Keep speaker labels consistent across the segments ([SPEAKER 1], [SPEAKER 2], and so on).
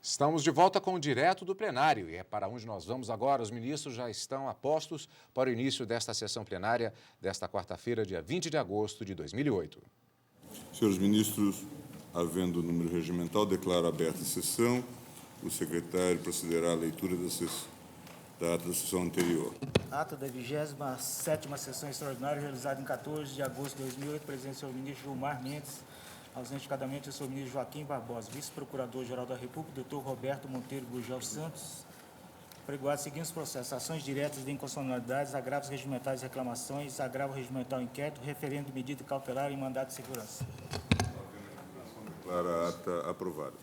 [SPEAKER 1] Estamos de volta com o Direto do Plenário e é para onde nós vamos agora. Os ministros já estão a postos para o início desta sessão plenária desta quarta-feira, dia 20 de agosto de 2008.
[SPEAKER 2] Senhores ministros, havendo o número regimental, declaro aberta a sessão. O secretário procederá à leitura da ata da sessão anterior.
[SPEAKER 3] Ata da 27ª sessão extraordinária realizada em 14 de agosto de 2008, presidente do senhor ministro Gilmar Mendes, ausente cadamente o senhor ministro Joaquim Barbosa, vice-procurador-geral da República, doutor Roberto Monteiro Gurgel Santos, pregoado os seguintes processos: ações diretas de inconstitucionalidades, agravos regimentais e reclamações, agravo regimental inquérito, referendo de medida cautelar e mandado de segurança.
[SPEAKER 2] Declaro a ata aprovada.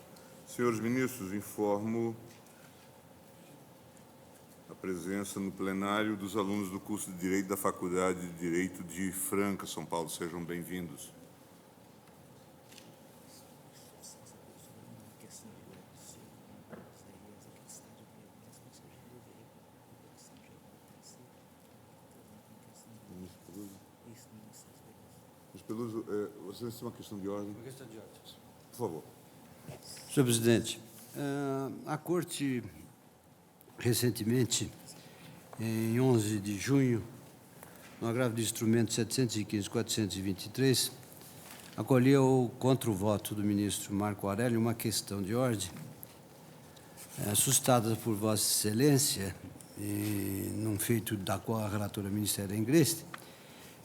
[SPEAKER 2] Senhores ministros, informo a presença no plenário dos alunos do curso de Direito da Faculdade de Direito de Franca, São Paulo. Sejam bem-vindos. Ministro Peluso, vocês têm uma questão de ordem?
[SPEAKER 4] Uma questão de ordem.
[SPEAKER 2] Por favor.
[SPEAKER 4] Senhor presidente, a Corte, recentemente, em 11 de junho, no agravo do instrumento 715.423, acolheu contra o voto do ministro Marco Aurélio uma questão de ordem suscitada por Vossa Excelência, num feito da qual a relatora ministério é ingreste,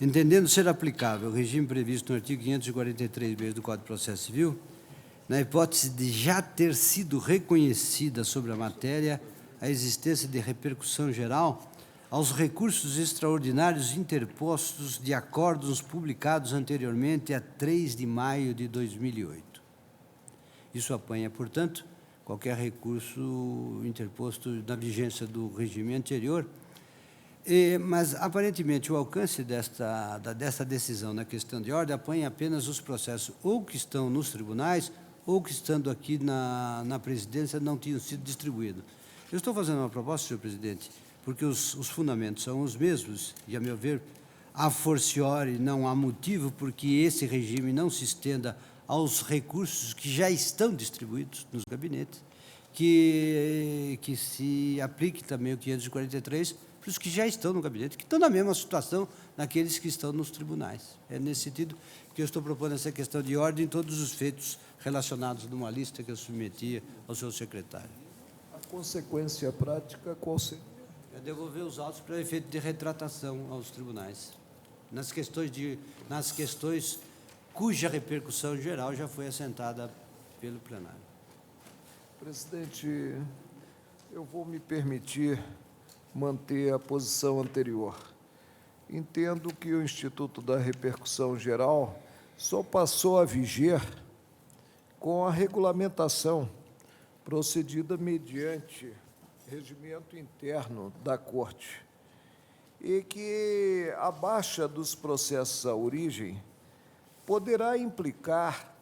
[SPEAKER 4] entendendo ser aplicável o regime previsto no artigo 543b do Código de Processo Civil, na hipótese de já ter sido reconhecida sobre a matéria a existência de repercussão geral aos recursos extraordinários interpostos de acórdãos publicados anteriormente a 3 de maio de 2008. Isso apanha, portanto, qualquer recurso interposto na vigência do regime anterior, mas, aparentemente, o alcance desta decisão na questão de ordem apanha apenas os processos ou que estão nos tribunais ou que, estando aqui na presidência, não tinham sido distribuídos. Eu estou fazendo uma proposta, senhor presidente, porque os fundamentos são os mesmos e, a meu ver, a forciori não há motivo porque esse regime não se estenda aos recursos que já estão distribuídos nos gabinetes, que se aplique também o 543 para os que já estão no gabinete, que estão na mesma situação naqueles que estão nos tribunais. É nesse sentido que eu estou propondo essa questão de ordem em todos os feitos relacionados numa lista que eu submetia ao seu secretário.
[SPEAKER 5] A consequência prática qual seria?
[SPEAKER 4] É devolver os autos para efeito de retratação aos tribunais, nas questões cuja repercussão geral já foi assentada pelo plenário.
[SPEAKER 5] Presidente, eu vou me permitir manter a posição anterior. Entendo que o Instituto da Repercussão Geral só passou a viger com a regulamentação procedida mediante regimento interno da Corte e que a baixa dos processos à origem poderá implicar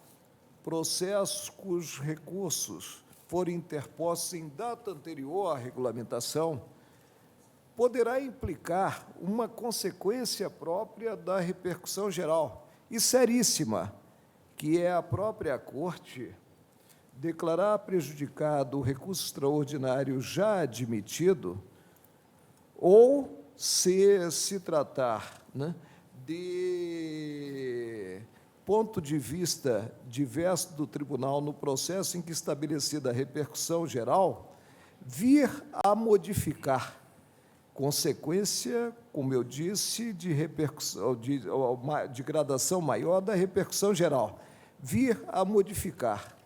[SPEAKER 5] processos cujos recursos forem interpostos em data anterior à regulamentação, poderá implicar uma consequência própria da repercussão geral, e seríssima, que é a própria Corte declarar prejudicado o recurso extraordinário já admitido, ou se tratar, né, de ponto de vista diverso do tribunal no processo em que estabelecida a repercussão geral, vir a modificar, consequência, como eu disse, de repercussão, de gradação maior da repercussão geral, vir a modificar,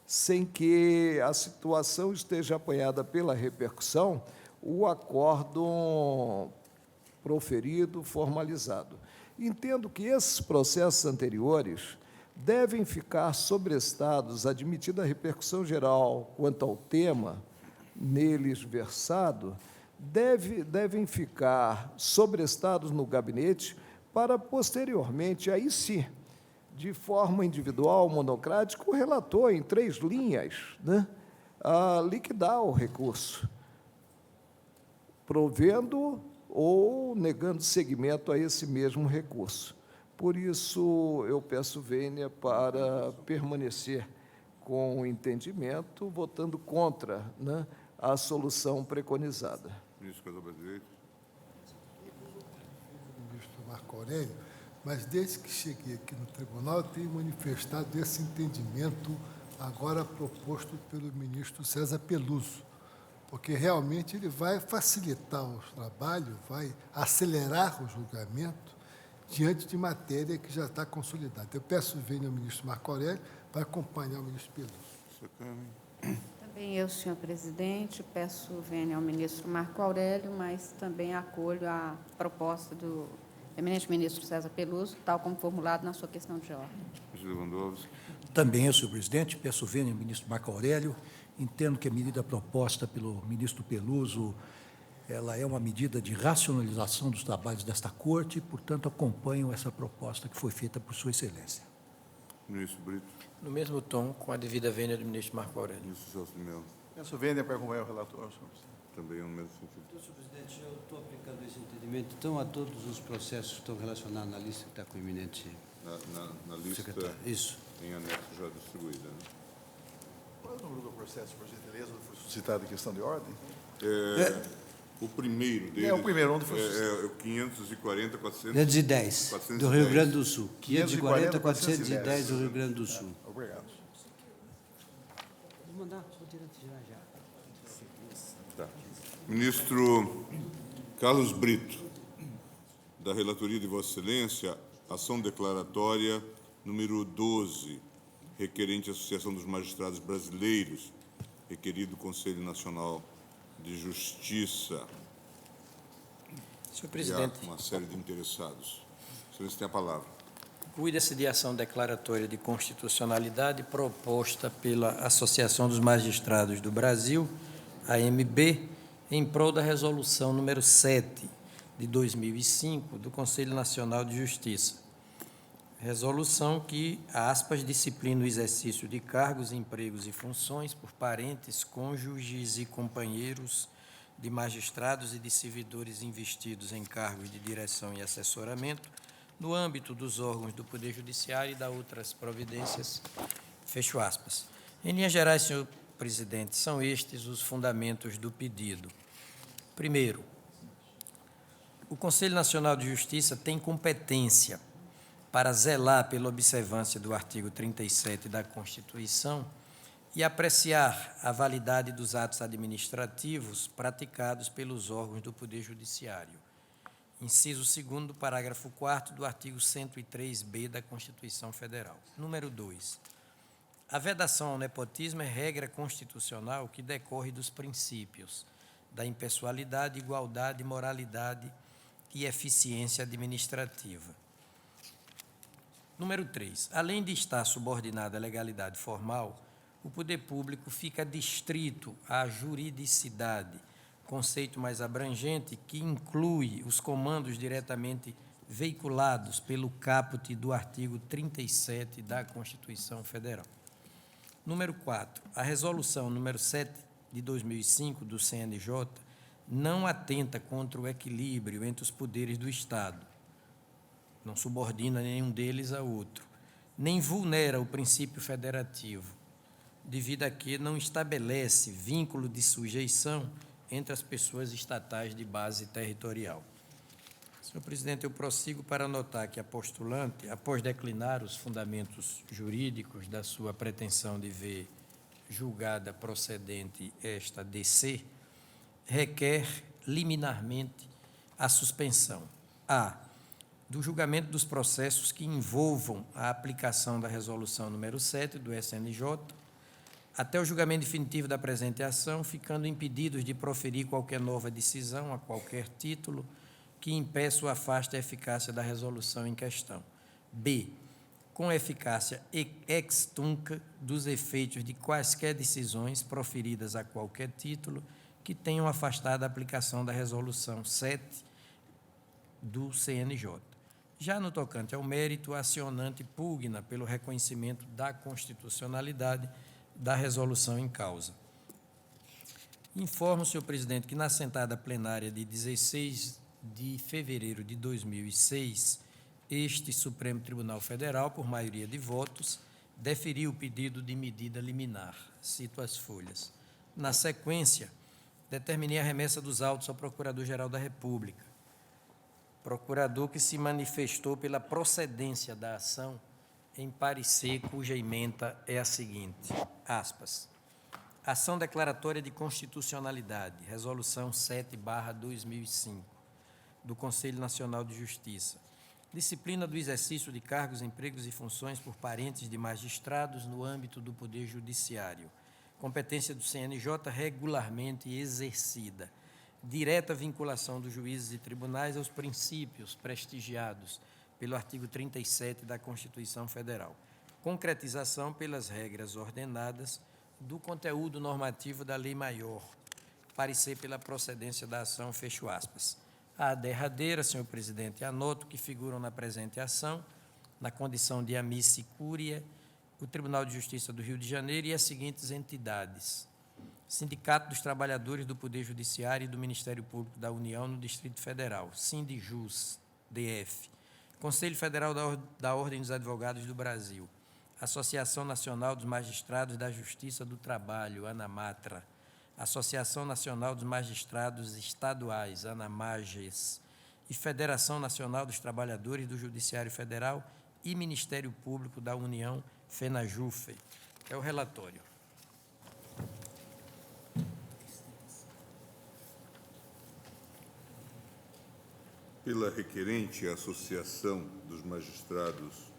[SPEAKER 5] sem que a situação esteja apanhada pela repercussão, o acórdão proferido, formalizado. Entendo que esses processos anteriores devem ficar sobrestados, admitida a repercussão geral quanto ao tema neles versado, devem ficar sobrestados no gabinete para, posteriormente, aí sim, de forma individual, monocrática, o relator, em 3 linhas, né, a liquidar o recurso, provendo ou negando seguimento a esse mesmo recurso. Por isso, eu peço vênia para permanecer com o entendimento, votando contra, né, a solução preconizada.
[SPEAKER 2] Ministro Casal Direito.
[SPEAKER 6] Ministro Marco Aurélio, mas desde que cheguei aqui no tribunal, eu tenho manifestado esse entendimento agora proposto pelo ministro César Peluso, porque realmente ele vai facilitar o trabalho, vai acelerar o julgamento diante de matéria que já está consolidada. Eu peço vênia ao ministro Marco Aurélio para acompanhar o ministro Peluso.
[SPEAKER 7] Também eu, senhor presidente, peço vênia ao ministro Marco Aurélio, mas também acolho a proposta do eminente ministro César Peluso, tal como formulado na sua questão de ordem.
[SPEAKER 2] Ministro Lewandowski.
[SPEAKER 8] Também eu, senhor presidente, peço vênia ao ministro Marco Aurélio. Entendo que a medida proposta pelo ministro Peluso, ela é uma medida de racionalização dos trabalhos desta Corte e, portanto, acompanho essa proposta que foi feita por Sua Excelência.
[SPEAKER 2] Ministro Brito.
[SPEAKER 9] No mesmo tom, com a devida vênia do ministro Marco Aurélio.
[SPEAKER 2] Ministro Celso de Mello.
[SPEAKER 10] Peço vênia para acompanhar o relator, senhor presidente.
[SPEAKER 2] Também no mesmo sentido.
[SPEAKER 4] Então, senhor presidente, eu estou aplicando esse entendimento, então, a todos os processos que estão relacionados na lista que está com o eminente
[SPEAKER 2] Na lista,
[SPEAKER 4] secretário. Isso.
[SPEAKER 2] em anexo já distribuída. Né?
[SPEAKER 10] Qual é o número do processo, por gentileza, onde foi suscitada em questão de ordem?
[SPEAKER 2] O primeiro deles
[SPEAKER 10] É o primeiro, onde foi
[SPEAKER 2] é o 540, 400...
[SPEAKER 4] 510, do Rio Grande do Sul. 540,
[SPEAKER 10] 410
[SPEAKER 4] 410 do Rio Grande do Sul.
[SPEAKER 10] Obrigado.
[SPEAKER 4] Vou mandar, só direto já.
[SPEAKER 2] Tá. Ministro Carlos Brito, da relatoria de Vossa Excelência, ação declaratória número 12, requerente à Associação dos Magistrados Brasileiros, requerido Conselho Nacional de Justiça.
[SPEAKER 9] Senhor presidente,
[SPEAKER 2] E há uma série de interessados. Excelência tem a palavra.
[SPEAKER 9] cuida-se de ação declaratória de constitucionalidade proposta pela Associação dos Magistrados do Brasil, AMB, em prol da resolução número 7 de 2005 do Conselho Nacional de Justiça. Resolução que, aspas, disciplina o exercício de cargos, empregos e funções por parentes, cônjuges e companheiros de magistrados e de servidores investidos em cargos de direção e assessoramento no âmbito dos órgãos do Poder Judiciário e da outras providências, fecho aspas. Em linhas gerais, senhor presidente, são estes os fundamentos do pedido. Primeiro, o Conselho Nacional de Justiça tem competência para zelar pela observância do artigo 37 da Constituição e apreciar a validade dos atos administrativos praticados pelos órgãos do Poder Judiciário. Inciso 2º do parágrafo 4º do artigo 103b da Constituição Federal. Número 2. A vedação ao nepotismo é regra constitucional que decorre dos princípios da impessoalidade, igualdade, moralidade e eficiência administrativa. Número 3. Além de estar subordinado à legalidade formal, o poder público fica distrito à juridicidade, conceito mais abrangente que inclui os comandos diretamente veiculados pelo caput do artigo 37 da Constituição Federal. Número 4. A resolução número 7 de 2005 do CNJ não atenta contra o equilíbrio entre os poderes do Estado, não subordina nenhum deles a outro, nem vulnera o princípio federativo, devido a que não estabelece vínculo de sujeição entre as pessoas estatais de base territorial. Senhor presidente, eu prossigo para anotar que a postulante, após declinar os fundamentos jurídicos da sua pretensão de ver julgada procedente esta DC, requer liminarmente a suspensão a do julgamento dos processos que envolvam a aplicação da resolução número 7 do SNJ, até o julgamento definitivo da presente ação, ficando impedidos de proferir qualquer nova decisão a qualquer título que impeça ou afaste a eficácia da resolução em questão. B. Com eficácia ex tunc dos efeitos de quaisquer decisões proferidas a qualquer título que tenham afastado a aplicação da resolução 7 do CNJ. Já no tocante ao mérito, a acionante pugna pelo reconhecimento da constitucionalidade da resolução em causa. Informo, senhor presidente, que na sentada plenária de 16 de fevereiro de 2006, este Supremo Tribunal Federal, por maioria de votos, deferiu o pedido de medida liminar. Cito as folhas. Na sequência, determinei a remessa dos autos ao Procurador-Geral da República. Procurador que se manifestou pela procedência da ação em parecer cuja ementa é a seguinte, aspas, ação declaratória de constitucionalidade, resolução 7/2005, do Conselho Nacional de Justiça, disciplina do exercício de cargos, empregos e funções por parentes de magistrados no âmbito do Poder Judiciário, competência do CNJ regularmente exercida, direta vinculação dos juízes e tribunais aos princípios prestigiados pelo artigo 37 da Constituição Federal, concretização pelas regras ordenadas do conteúdo normativo da Lei Maior, parecer pela procedência da ação, fecho aspas. A derradeira, senhor presidente, anoto que figuram na presente ação, na condição de amici curia, o Tribunal de Justiça do Rio de Janeiro e as seguintes entidades: Sindicato dos Trabalhadores do Poder Judiciário e do Ministério Público da União no Distrito Federal, Sindijus, DF, Conselho Federal da Ordem dos Advogados do Brasil, Associação Nacional dos Magistrados da Justiça do Trabalho, ANAMATRA, Associação Nacional dos Magistrados Estaduais, ANAMAGES, e Federação Nacional dos Trabalhadores do Judiciário Federal e Ministério Público da União, FENAJUFE. É o relatório.
[SPEAKER 2] Pela requerente, a Associação dos Magistrados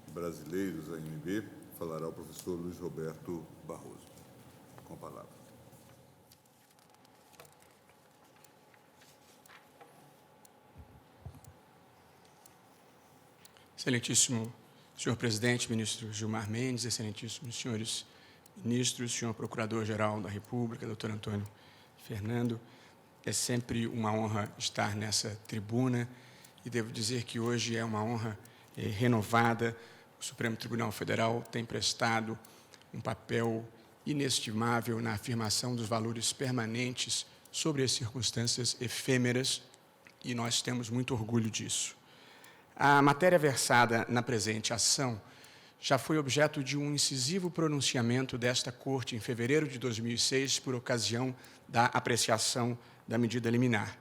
[SPEAKER 2] Brasileiros, AMB, falará o professor Luiz Roberto Barroso. Com a palavra.
[SPEAKER 11] Excelentíssimo senhor presidente, ministro Gilmar Mendes, excelentíssimos senhores ministros, senhor procurador-geral da República, doutor Antônio Fernando, é sempre uma honra estar nessa tribuna e devo dizer que hoje é uma honra renovada. O Supremo Tribunal Federal tem prestado um papel inestimável na afirmação dos valores permanentes sobre as circunstâncias efêmeras e nós temos muito orgulho disso. A matéria versada na presente ação já foi objeto de um incisivo pronunciamento desta Corte em fevereiro de 2006 por ocasião da apreciação da medida liminar.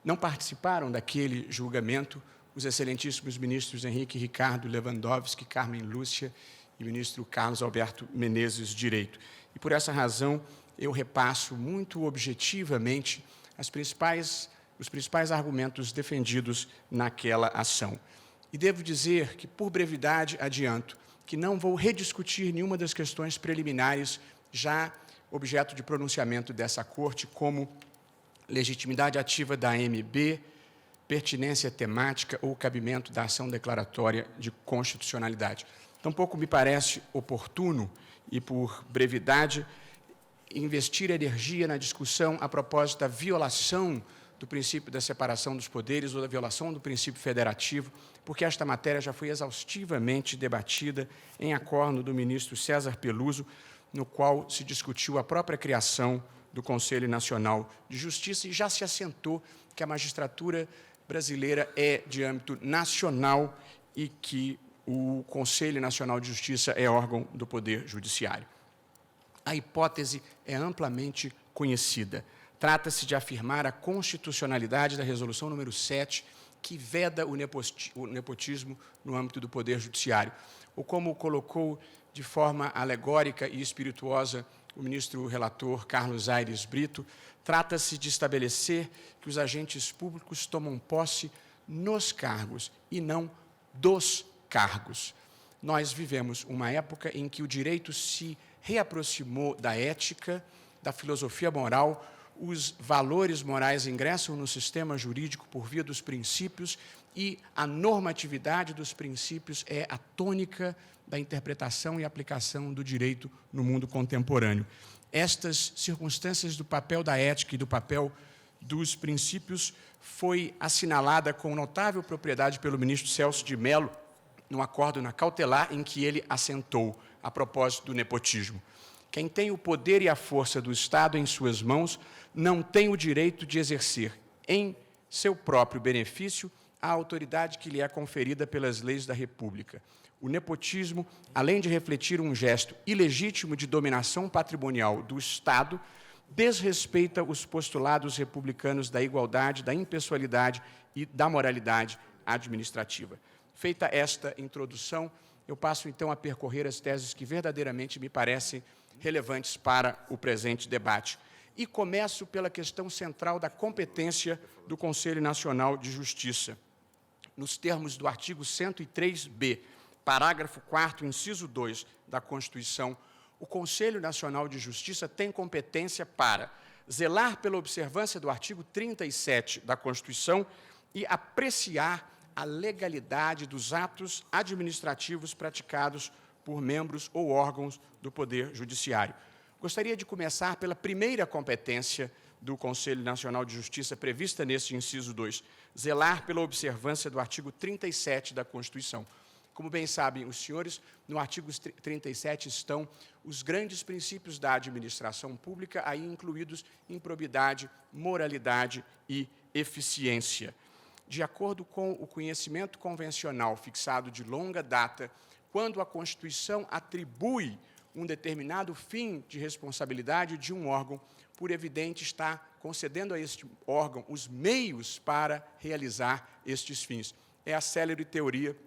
[SPEAKER 11] Não participaram daquele julgamento os excelentíssimos ministros Henrique Ricardo Lewandowski, Carmen Lúcia e ministro Carlos Alberto Menezes, Direito. E por essa razão eu repasso muito objetivamente os principais argumentos defendidos naquela ação. E devo dizer que, por brevidade, adianto que não vou rediscutir nenhuma das questões preliminares já objeto de pronunciamento dessa Corte, como legitimidade ativa da AMB, pertinência temática ou cabimento da ação declaratória de constitucionalidade. Tampouco me parece oportuno e, por brevidade, investir energia na discussão a propósito da violação do princípio da separação dos poderes ou da violação do princípio federativo, porque esta matéria já foi exaustivamente debatida em acordo do ministro César Peluso, no qual se discutiu a própria criação do Conselho Nacional de Justiça e já se assentou que a magistratura brasileira é de âmbito nacional e que o Conselho Nacional de Justiça é órgão do Poder Judiciário. A hipótese é amplamente conhecida. Trata-se de afirmar a constitucionalidade da Resolução número 7, que veda o nepotismo no âmbito do Poder Judiciário. Ou como colocou de forma alegórica e espirituosa o ministro relator Carlos Aires Brito, trata-se de estabelecer que os agentes públicos tomam posse nos cargos e não dos cargos. Nós vivemos uma época em que o direito se reaproximou da ética, da filosofia moral, os valores morais ingressam no sistema jurídico por via dos princípios e a normatividade dos princípios é a tônica da interpretação e aplicação do direito no mundo contemporâneo. Estas circunstâncias do papel da ética e do papel dos princípios foi assinalada com notável propriedade pelo ministro Celso de Mello no acordo na cautelar em que ele assentou a propósito do nepotismo. Quem tem o poder e a força do Estado em suas mãos não tem o direito de exercer, em seu próprio benefício, a autoridade que lhe é conferida pelas leis da República. O nepotismo, além de refletir um gesto ilegítimo de dominação patrimonial do Estado, desrespeita os postulados republicanos da igualdade, da impessoalidade e da moralidade administrativa. Feita esta introdução, eu passo então a percorrer as teses que verdadeiramente me parecem relevantes para o presente debate. E começo pela questão central da competência do Conselho Nacional de Justiça. Nos termos do artigo 103b, parágrafo 4º, inciso 2 da Constituição, o Conselho Nacional de Justiça tem competência para zelar pela observância do artigo 37 da Constituição e apreciar a legalidade dos atos administrativos praticados por membros ou órgãos do Poder Judiciário. Gostaria de começar pela primeira competência do Conselho Nacional de Justiça prevista neste inciso 2, zelar pela observância do artigo 37 da Constituição. Como bem sabem os senhores, no artigo 37 estão os grandes princípios da administração pública, aí incluídos improbidade, moralidade e eficiência. De acordo com o conhecimento convencional fixado de longa data, quando a Constituição atribui um determinado fim de responsabilidade de um órgão, por evidente está concedendo a este órgão os meios para realizar estes fins. É a célere teoria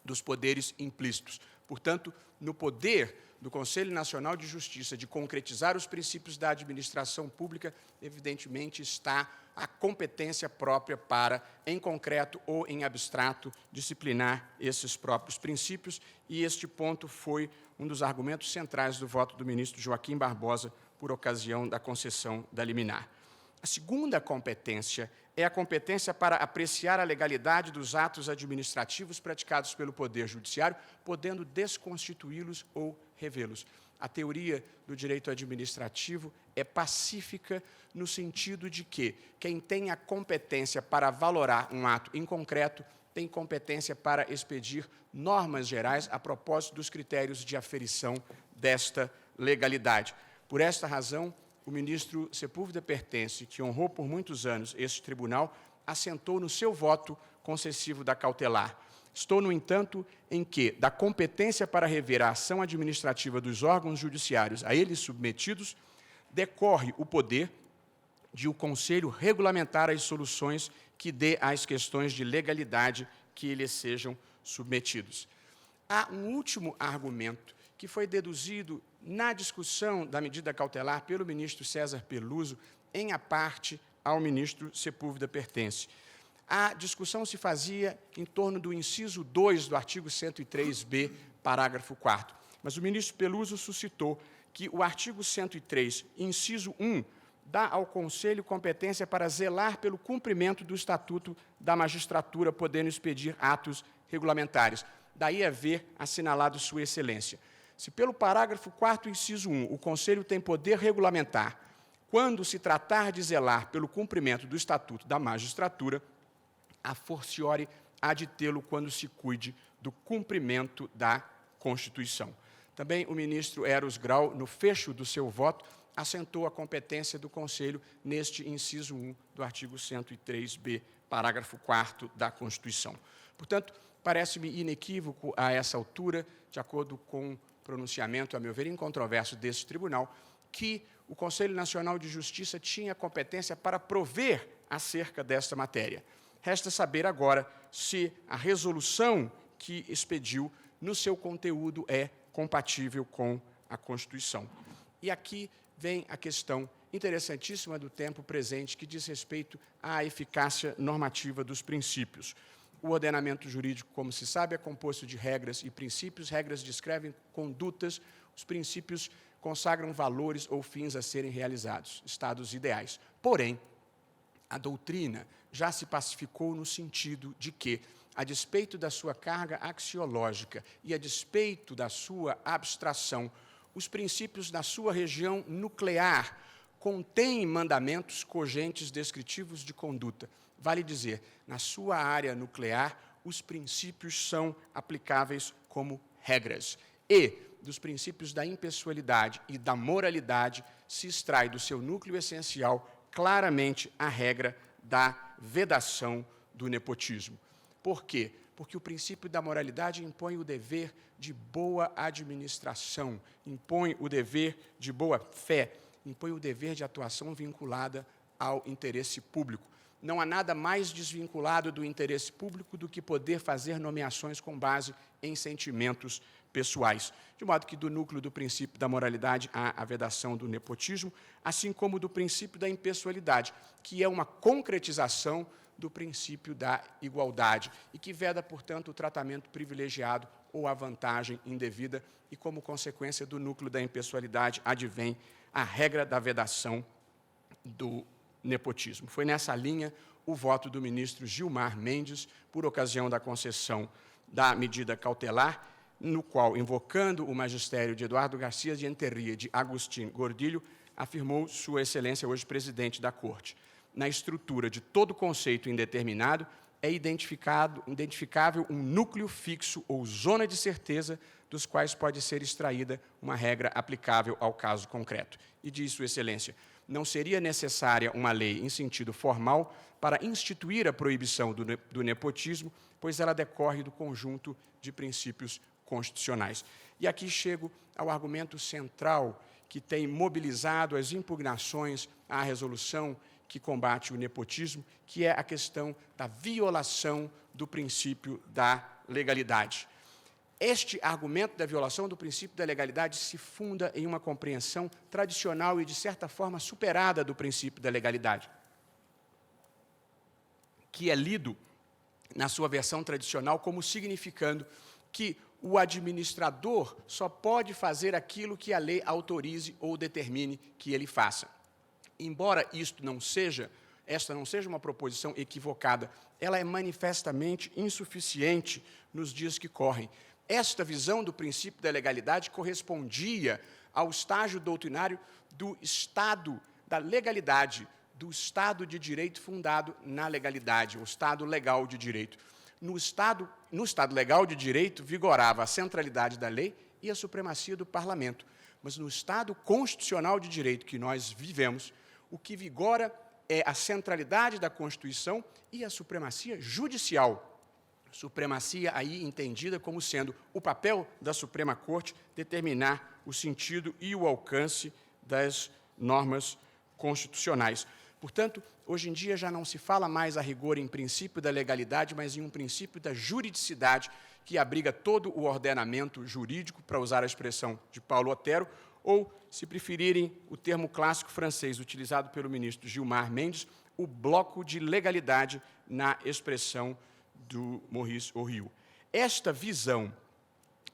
[SPEAKER 11] dos poderes implícitos. Portanto, no poder do Conselho Nacional de Justiça de concretizar os princípios da administração pública, evidentemente está a competência própria para, em concreto ou em abstrato, disciplinar esses próprios princípios, e este ponto foi um dos argumentos centrais do voto do ministro Joaquim Barbosa por ocasião da concessão da liminar. A segunda competência é a competência para apreciar a legalidade dos atos administrativos praticados pelo Poder Judiciário, podendo desconstituí-los ou revê-los. A teoria do direito administrativo é pacífica no sentido de que quem tem a competência para valorar um ato em concreto tem competência para expedir normas gerais a propósito dos critérios de aferição desta legalidade. Por esta razão, o ministro Sepúlveda Pertence, que honrou por muitos anos este tribunal, assentou no seu voto concessivo da cautelar. Estou, no entanto, em que, da competência para rever a ação administrativa dos órgãos judiciários a eles submetidos, decorre o poder de o Conselho regulamentar as soluções que dê às questões de legalidade que eles sejam submetidos. Há um último argumento que foi deduzido na discussão da medida cautelar pelo ministro César Peluso, em aparte ao ministro Sepúlveda Pertence. A discussão se fazia em torno do inciso 2 do artigo 103b, parágrafo 4º. Mas o ministro Peluso suscitou que o artigo 103, inciso 1, dá ao Conselho competência para zelar pelo cumprimento do Estatuto da Magistratura, podendo expedir atos regulamentares. Daí haver assinalado Sua Excelência. Se pelo parágrafo 4º, inciso 1, o Conselho tem poder regulamentar, quando se tratar de zelar pelo cumprimento do Estatuto da Magistratura, a forciore há de tê-lo quando se cuide do cumprimento da Constituição. Também o ministro Eros Grau, no fecho do seu voto, assentou a competência do Conselho neste inciso 1 do artigo 103b, parágrafo 4º da Constituição. Portanto, parece-me inequívoco a essa altura, de acordo com o pronunciamento, a meu ver, incontroverso desse tribunal, que o Conselho Nacional de Justiça tinha competência para prover acerca desta matéria. Resta saber agora se a resolução que expediu, no seu conteúdo, é compatível com a Constituição. E aqui vem a questão interessantíssima do tempo presente, que diz respeito à eficácia normativa dos princípios. O ordenamento jurídico, como se sabe, é composto de regras e princípios. Regras descrevem condutas, os princípios consagram valores ou fins a serem realizados, estados ideais. Porém, a doutrina já se pacificou no sentido de que, a despeito da sua carga axiológica e a despeito da sua abstração, os princípios da sua região nuclear contêm mandamentos cogentes descritivos de conduta. Vale dizer, na sua área nuclear, os princípios são aplicáveis como regras. E, dos princípios da impessoalidade e da moralidade, se extrai do seu núcleo essencial claramente a regra da vedação do nepotismo. Por quê? Porque o princípio da moralidade impõe o dever de boa administração, impõe o dever de boa fé, impõe o dever de atuação vinculada ao interesse público. Não há nada mais desvinculado do interesse público do que poder fazer nomeações com base em sentimentos pessoais. De modo que do núcleo do princípio da moralidade há a vedação do nepotismo, assim como do princípio da impessoalidade, que é uma concretização do princípio da igualdade e que veda, portanto, o tratamento privilegiado ou a vantagem indevida e, como consequência do núcleo da impessoalidade, advém a regra da vedação do nepotismo. Foi nessa linha o voto do ministro Gilmar Mendes, por ocasião da concessão da medida cautelar, no qual, invocando o magistério de Eduardo Garcia de Enterria e de Agustín Gordilho, afirmou Sua Excelência, hoje presidente da Corte. Na estrutura de todo conceito indeterminado, é identificável um núcleo fixo ou zona de certeza dos quais pode ser extraída uma regra aplicável ao caso concreto. E diz Sua Excelência, não seria necessária uma lei em sentido formal para instituir a proibição do nepotismo, pois ela decorre do conjunto de princípios constitucionais. E aqui chego ao argumento central que tem mobilizado as impugnações à resolução que combate o nepotismo, que é a questão da violação do princípio da legalidade. Este argumento da violação do princípio da legalidade se funda em uma compreensão tradicional e, de certa forma, superada do princípio da legalidade, que é lido, na sua versão tradicional, como significando que o administrador só pode fazer aquilo que a lei autorize ou determine que ele faça. Embora esta não seja uma proposição equivocada, ela é manifestamente insuficiente nos dias que correm. Esta visão do princípio da legalidade correspondia ao estágio doutrinário do Estado da legalidade, do Estado de direito fundado na legalidade, o Estado legal de direito. No Estado legal de direito vigorava a centralidade da lei e a supremacia do parlamento. Mas no Estado constitucional de direito que nós vivemos, o que vigora é a centralidade da Constituição e a supremacia judicial. Supremacia aí entendida como sendo o papel da Suprema Corte determinar o sentido e o alcance das normas constitucionais. Portanto, hoje em dia já não se fala mais a rigor em princípio da legalidade, mas em um princípio da juridicidade que abriga todo o ordenamento jurídico, para usar a expressão de Paulo Otero, ou, se preferirem o termo clássico francês utilizado pelo ministro Gilmar Mendes, o bloco de legalidade na expressão do Maurice O'Riou. Esta visão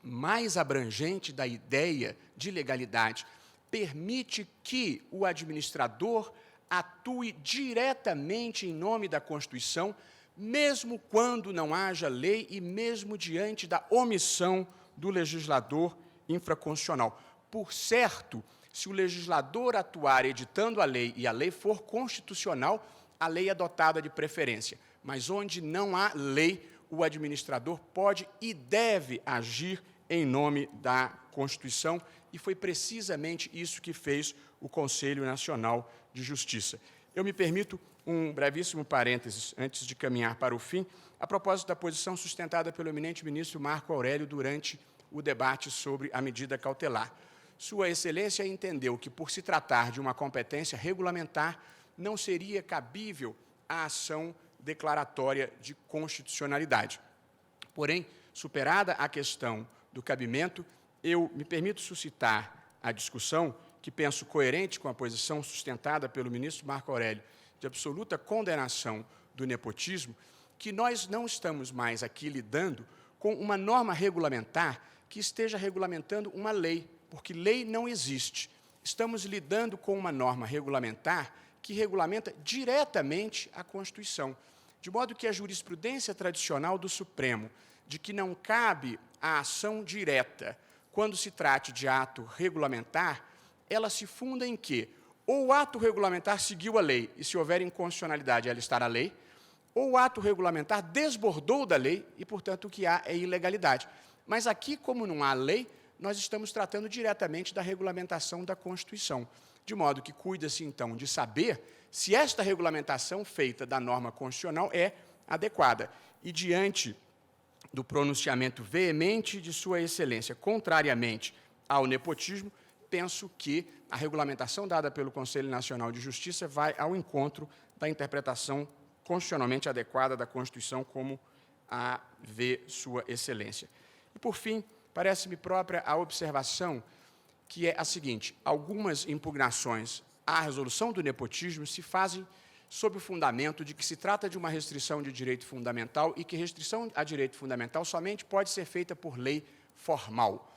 [SPEAKER 11] mais abrangente da ideia de legalidade permite que o administrador atue diretamente em nome da Constituição, mesmo quando não haja lei e mesmo diante da omissão do legislador infraconstitucional. Por certo, se o legislador atuar editando a lei e a lei for constitucional, a lei é dotada de preferência. Mas onde não há lei, o administrador pode e deve agir em nome da Constituição, e foi precisamente isso que fez o Conselho Nacional de Justiça. Eu me permito um brevíssimo parênteses, antes de caminhar para o fim, a propósito da posição sustentada pelo eminente ministro Marco Aurélio durante o debate sobre a medida cautelar. Sua Excelência entendeu que, por se tratar de uma competência regulamentar, não seria cabível a ação declaratória de constitucionalidade. Porém, superada a questão do cabimento, eu me permito suscitar a discussão, que penso coerente com a posição sustentada pelo ministro Marco Aurélio, de absoluta condenação do nepotismo, que nós não estamos mais aqui lidando com uma norma regulamentar que esteja regulamentando uma lei, porque lei não existe. Estamos lidando com uma norma regulamentar que regulamenta diretamente a Constituição, de modo que a jurisprudência tradicional do Supremo, de que não cabe a ação direta quando se trate de ato regulamentar, ela se funda em que ou o ato regulamentar seguiu a lei, e se houver inconstitucionalidade, ela está na lei, ou o ato regulamentar desbordou da lei, e, portanto, o que há é ilegalidade. Mas aqui, como não há lei, nós estamos tratando diretamente da regulamentação da Constituição, de modo que cuida-se, então, de saber se esta regulamentação feita da norma constitucional é adequada. E, diante do pronunciamento veemente de Sua Excelência, contrariamente ao nepotismo, penso que a regulamentação dada pelo Conselho Nacional de Justiça vai ao encontro da interpretação constitucionalmente adequada da Constituição, como a vê Sua Excelência. E, por fim, parece-me própria a observação que é a seguinte: algumas impugnações à resolução do nepotismo se fazem sob o fundamento de que se trata de uma restrição de direito fundamental e que restrição a direito fundamental somente pode ser feita por lei formal.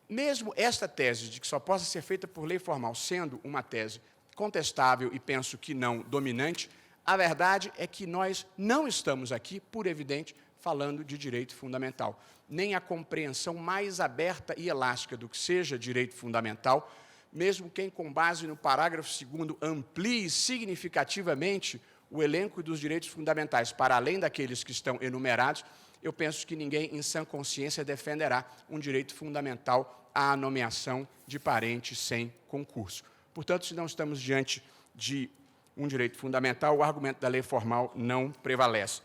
[SPEAKER 11] Mesmo esta tese de que só possa ser feita por lei formal sendo uma tese contestável e penso que não dominante, a verdade é que nós não estamos aqui, por evidente, falando de direito fundamental. Nem a compreensão mais aberta e elástica do que seja direito fundamental, mesmo quem, com base no parágrafo 2º, amplie significativamente o elenco dos direitos fundamentais para além daqueles que estão enumerados, eu penso que ninguém, em sã consciência, defenderá um direito fundamental à nomeação de parente sem concurso. Portanto, se não estamos diante de um direito fundamental, o argumento da lei formal não prevalece.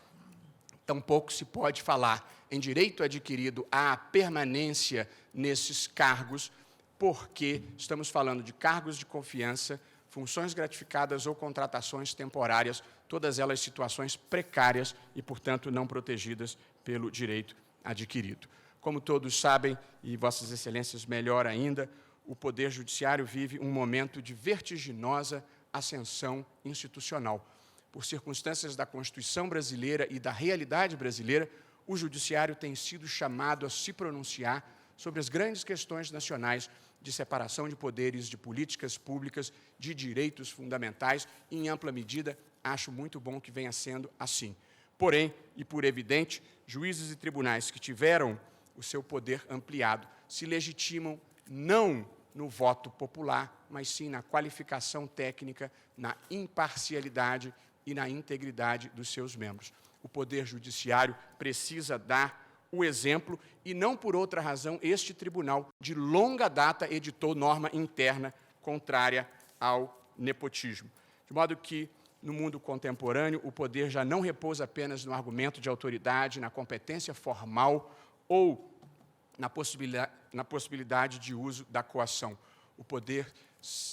[SPEAKER 11] Tampouco se pode falar em direito adquirido à permanência nesses cargos, porque estamos falando de cargos de confiança, funções gratificadas ou contratações temporárias, todas elas situações precárias e, portanto, não protegidas pelo direito adquirido. Como todos sabem, e Vossas Excelências melhor ainda, o Poder Judiciário vive um momento de vertiginosa ascensão institucional. Por circunstâncias da Constituição brasileira e da realidade brasileira, o Judiciário tem sido chamado a se pronunciar sobre as grandes questões nacionais de separação de poderes, de políticas públicas, de direitos fundamentais, e, em ampla medida, acho muito bom que venha sendo assim. Porém, e por evidente, juízes e tribunais que tiveram o seu poder ampliado se legitimam não no voto popular, mas sim na qualificação técnica, na imparcialidade e na integridade dos seus membros. O Poder Judiciário precisa dar o exemplo, e não por outra razão este tribunal, de longa data, editou norma interna contrária ao nepotismo. De modo que, no mundo contemporâneo, o poder já não repousa apenas no argumento de autoridade, na competência formal ou na possibilidade de uso da coação. O poder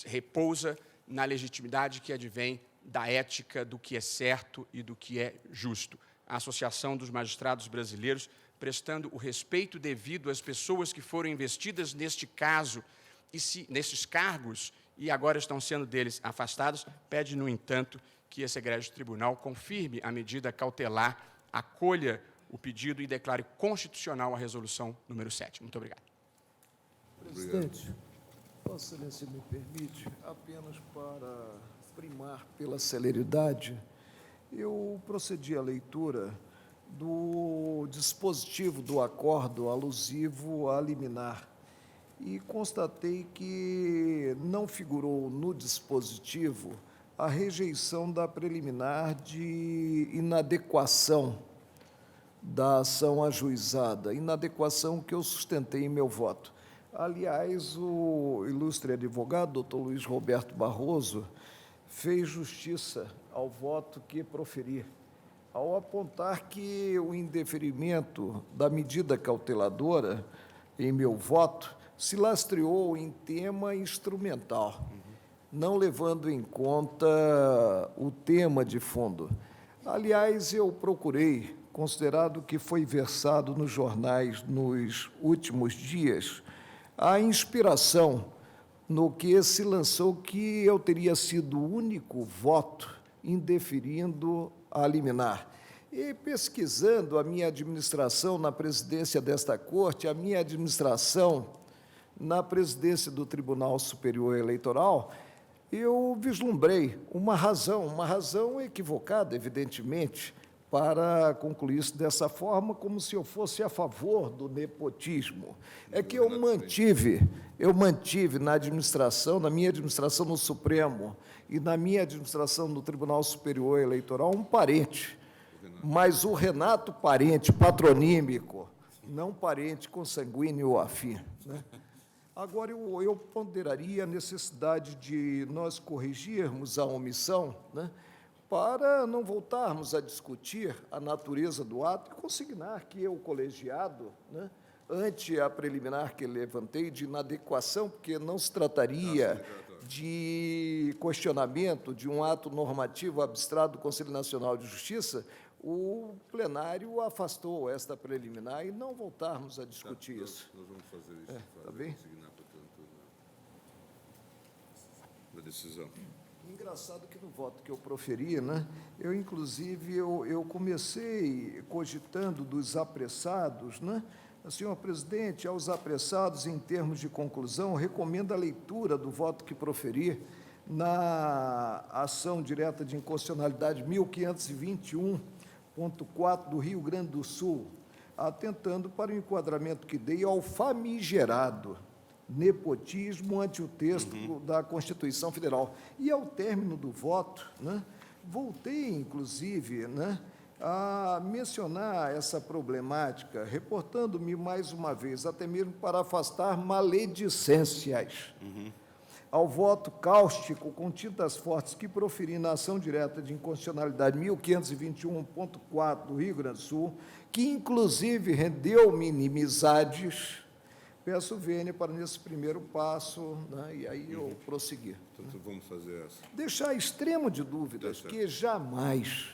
[SPEAKER 11] repousa na legitimidade que advém da ética, do que é certo e do que é justo. A Associação dos Magistrados Brasileiros, prestando o respeito devido às pessoas que foram investidas neste caso, nesses cargos, e agora estão sendo deles afastados, pede, no entanto, que esse egrégio tribunal confirme a medida cautelar, acolha o pedido e declare constitucional a resolução número 7. Muito obrigado.
[SPEAKER 5] Presidente, Vossa Excelência me permite, apenas para primar pela celeridade, eu procedi à leitura do dispositivo do acordo alusivo à liminar e constatei que não figurou no dispositivo a rejeição da preliminar de inadequação da ação ajuizada, inadequação que eu sustentei em meu voto. Aliás, o ilustre advogado, doutor Luiz Roberto Barroso, fez justiça ao voto que proferi, ao apontar que o indeferimento da medida cauteladora em meu voto se lastreou em tema instrumental, não levando em conta o tema de fundo. Aliás, eu procurei, considerado que foi versado nos jornais nos últimos dias, a inspiração no que se lançou que eu teria sido o único voto indeferindo a liminar. E pesquisando a minha administração na presidência desta Corte, a minha administração na presidência do Tribunal Superior Eleitoral, eu vislumbrei uma razão equivocada, evidentemente, para concluir isso dessa forma, como se eu fosse a favor do nepotismo. É que eu mantive na administração, na minha administração no Supremo e na minha administração no Tribunal Superior Eleitoral, um parente, mas o Renato parente patronímico, não parente consanguíneo ou afim, né? Agora, eu ponderaria a necessidade de nós corrigirmos a omissão, né, para não voltarmos a discutir a natureza do ato e consignar que o colegiado, né, ante a preliminar que levantei de inadequação, porque não se trataria de questionamento de um ato normativo abstrato do Conselho Nacional de Justiça, o plenário afastou esta preliminar e não voltarmos a discutir isso.
[SPEAKER 2] Nós vamos fazer isso.
[SPEAKER 5] Tá bem?
[SPEAKER 2] Consignar, portanto, na decisão.
[SPEAKER 5] Engraçado que no voto que eu proferi, né, inclusive, eu comecei cogitando dos apressados, né, senhor presidente, aos apressados, em termos de conclusão, recomendo a leitura do voto que proferi na ação direta de inconstitucionalidade 1521.4 do Rio Grande do Sul, atentando para o enquadramento que dei ao famigerado nepotismo ante o texto da Constituição Federal. E, ao término do voto, né, voltei, inclusive, né, a mencionar essa problemática, reportando-me mais uma vez, até mesmo para afastar maledicências ao voto cáustico com tintas fortes que proferi na ação direta de inconstitucionalidade 1521.4 do Rio Grande do Sul, que, inclusive, rendeu-me inimizades. Peço vênia para, nesse primeiro passo, né, e aí eu prosseguir.
[SPEAKER 2] Então, vamos fazer essa.
[SPEAKER 5] Deixar extremo de dúvidas que jamais,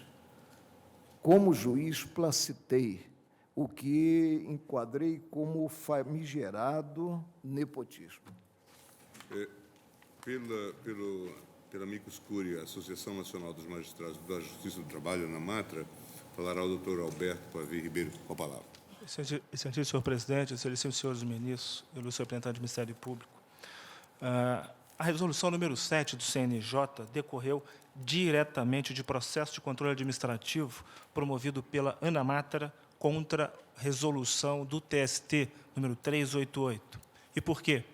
[SPEAKER 5] como juiz, placitei o que enquadrei como famigerado nepotismo.
[SPEAKER 2] Pela amicus curiae, Associação Nacional dos Magistrados da Justiça do Trabalho, ANAMATRA, falará o doutor Alberto Pavio Ribeiro, com a palavra.
[SPEAKER 3] Excelentíssimo senhor presidente, excelentíssimos senhores ministros, ilustre representante do Ministério Público, a resolução número 7 do CNJ decorreu diretamente de processo de controle administrativo promovido pela ANAMATRA contra resolução do TST número 388. E por quê?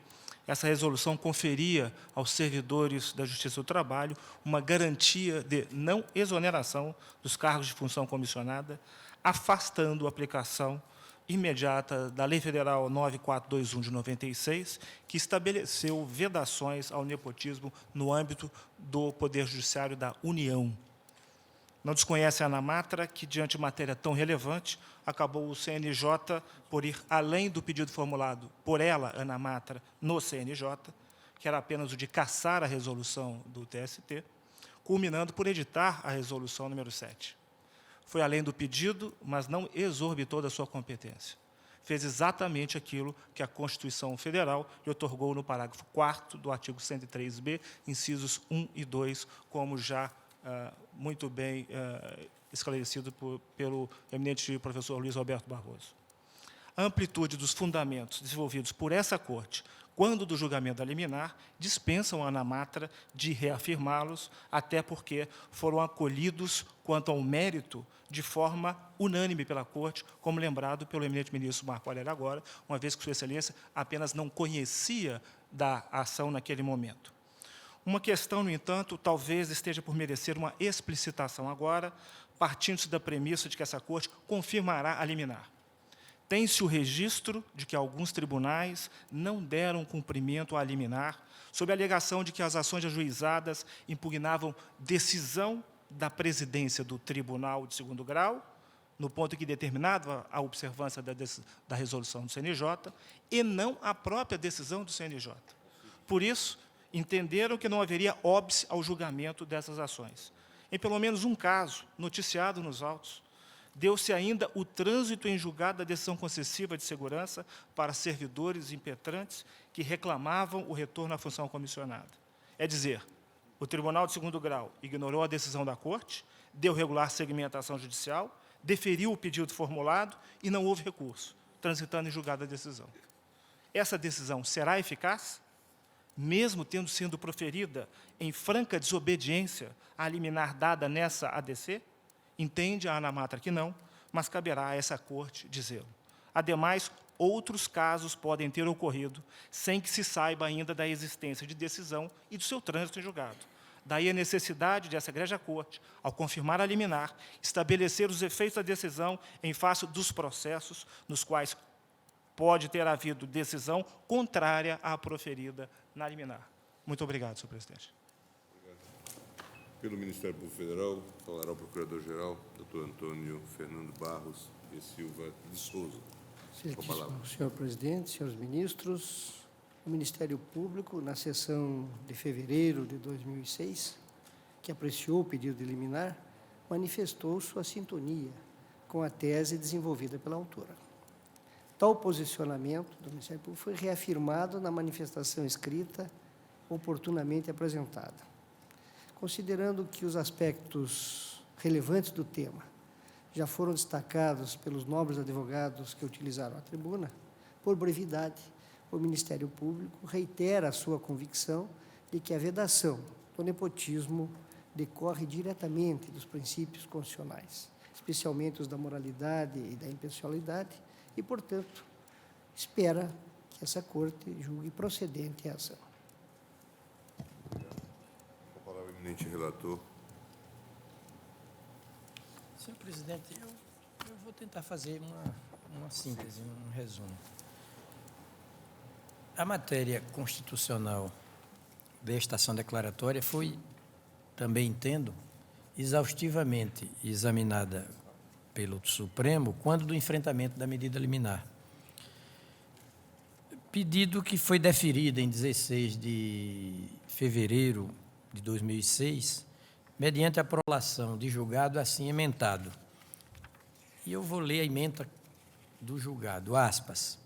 [SPEAKER 3] Essa resolução conferia aos servidores da Justiça do Trabalho uma garantia de não exoneração dos cargos de função comissionada, afastando a aplicação imediata da Lei Federal 9421 de 96, que estabeleceu vedações ao nepotismo no âmbito do Poder Judiciário da União. Não desconhece a ANAMATRA que, diante de matéria tão relevante, acabou o CNJ por ir além do pedido formulado por ela, ANAMATRA, no CNJ, que era apenas o de cassar a resolução do TST, culminando por editar a resolução número 7. Foi além do pedido, mas não exorbitou da sua competência. Fez exatamente aquilo que a Constituição Federal lhe otorgou no parágrafo 4º do artigo 103b, incisos 1 e 2, como já muito bem esclarecido pelo eminente professor Luiz Roberto Barroso. A amplitude dos fundamentos desenvolvidos por essa Corte, quando do julgamento da liminar, dispensam a ANAMATRA de reafirmá-los, até porque foram acolhidos quanto ao mérito de forma unânime pela Corte, como lembrado pelo eminente ministro Marco Aurélio agora, uma vez que Sua Excelência apenas não conhecia da ação naquele momento. Uma questão, no entanto, talvez esteja por merecer uma explicitação agora, partindo-se da premissa de que essa Corte confirmará a liminar. Tem-se o registro de que alguns tribunais não deram cumprimento à liminar, sob a alegação de que as ações ajuizadas impugnavam decisão da presidência do Tribunal de Segundo Grau, no ponto que determinava a observância da resolução do CNJ, e não a própria decisão do CNJ. Por isso, entenderam que não haveria óbice ao julgamento dessas ações. Em pelo menos um caso, noticiado nos autos, deu-se ainda o trânsito em julgado da decisão concessiva de segurança para servidores impetrantes que reclamavam o retorno à função comissionada. É dizer, o Tribunal de Segundo Grau ignorou a decisão da Corte, deu regular segmentação judicial, deferiu o pedido formulado e não houve recurso, transitando em julgado a decisão. Essa decisão será eficaz? Mesmo tendo sido proferida em franca desobediência à liminar dada nessa ADC? Entende a ANAMATRA que não, mas caberá a essa Corte dizê-lo. Ademais, outros casos podem ter ocorrido sem que se saiba ainda da existência de decisão e do seu trânsito em julgado. Daí a necessidade dessa egrégia Corte, ao confirmar a liminar, estabelecer os efeitos da decisão em face dos processos nos quais pode ter havido decisão contrária à proferida na liminar. Muito obrigado, senhor presidente.
[SPEAKER 2] Pelo Ministério Público Federal, falará o Procurador-Geral, Dr. Antônio Fernando Barros e Silva de Souza. Com a palavra.
[SPEAKER 12] Senhor presidente, senhores ministros, o Ministério Público, na sessão de fevereiro de 2006, que apreciou o pedido de liminar, manifestou sua sintonia com a tese desenvolvida pela autora. Tal posicionamento do Ministério Público foi reafirmado na manifestação escrita oportunamente apresentada. Considerando que os aspectos relevantes do tema já foram destacados pelos nobres advogados que utilizaram a tribuna, por brevidade, o Ministério Público reitera a sua convicção de que a vedação do nepotismo decorre diretamente dos princípios constitucionais, especialmente os da moralidade e da impessoalidade, e, portanto, espera que essa Corte julgue procedente a ação.
[SPEAKER 2] Com a palavra, eminente relator.
[SPEAKER 9] Senhor presidente, eu vou tentar fazer uma síntese, um resumo. A matéria constitucional desta ação declaratória foi, também entendo, exaustivamente examinada pelo Supremo quando do enfrentamento da medida liminar. Pedido que foi deferido em 16 de fevereiro de 2006, mediante a prolação de julgado assim emendado. E eu vou ler a emenda do julgado, aspas.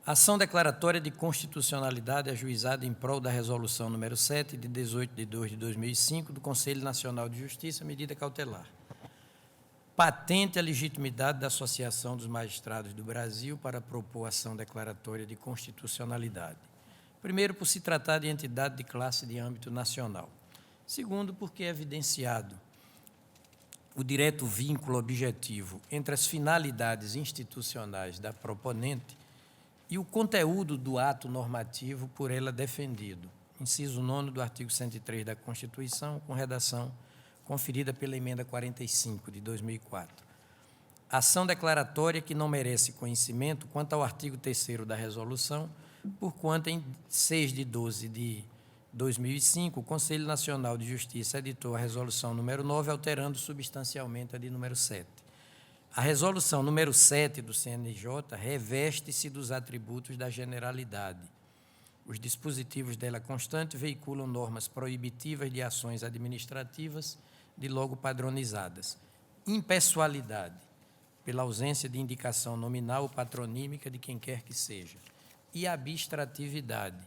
[SPEAKER 9] Ação declaratória de constitucionalidade ajuizada em prol da resolução número 7, de 18 de 2 de 2005, do Conselho Nacional de Justiça, medida cautelar. Patente a legitimidade da Associação dos Magistrados do Brasil para propor ação declaratória de constitucionalidade. Primeiro, por se tratar de entidade de classe de âmbito nacional. Segundo, porque é evidenciado o direto vínculo objetivo entre as finalidades institucionais da proponente e o conteúdo do ato normativo por ela defendido. Inciso 9 do artigo 103 da Constituição, com redação conferida pela emenda 45 de 2004. Ação declaratória que não merece conhecimento quanto ao artigo 3º da resolução, porquanto em 6 de 12 de 2005, o Conselho Nacional de Justiça editou a resolução número 9, alterando substancialmente a de número 7. A resolução número 7 do CNJ reveste-se dos atributos da generalidade. Os dispositivos dela constante veiculam normas proibitivas de ações administrativas de logo padronizadas. Impessoalidade, pela ausência de indicação nominal ou patronímica de quem quer que seja. E abstratividade.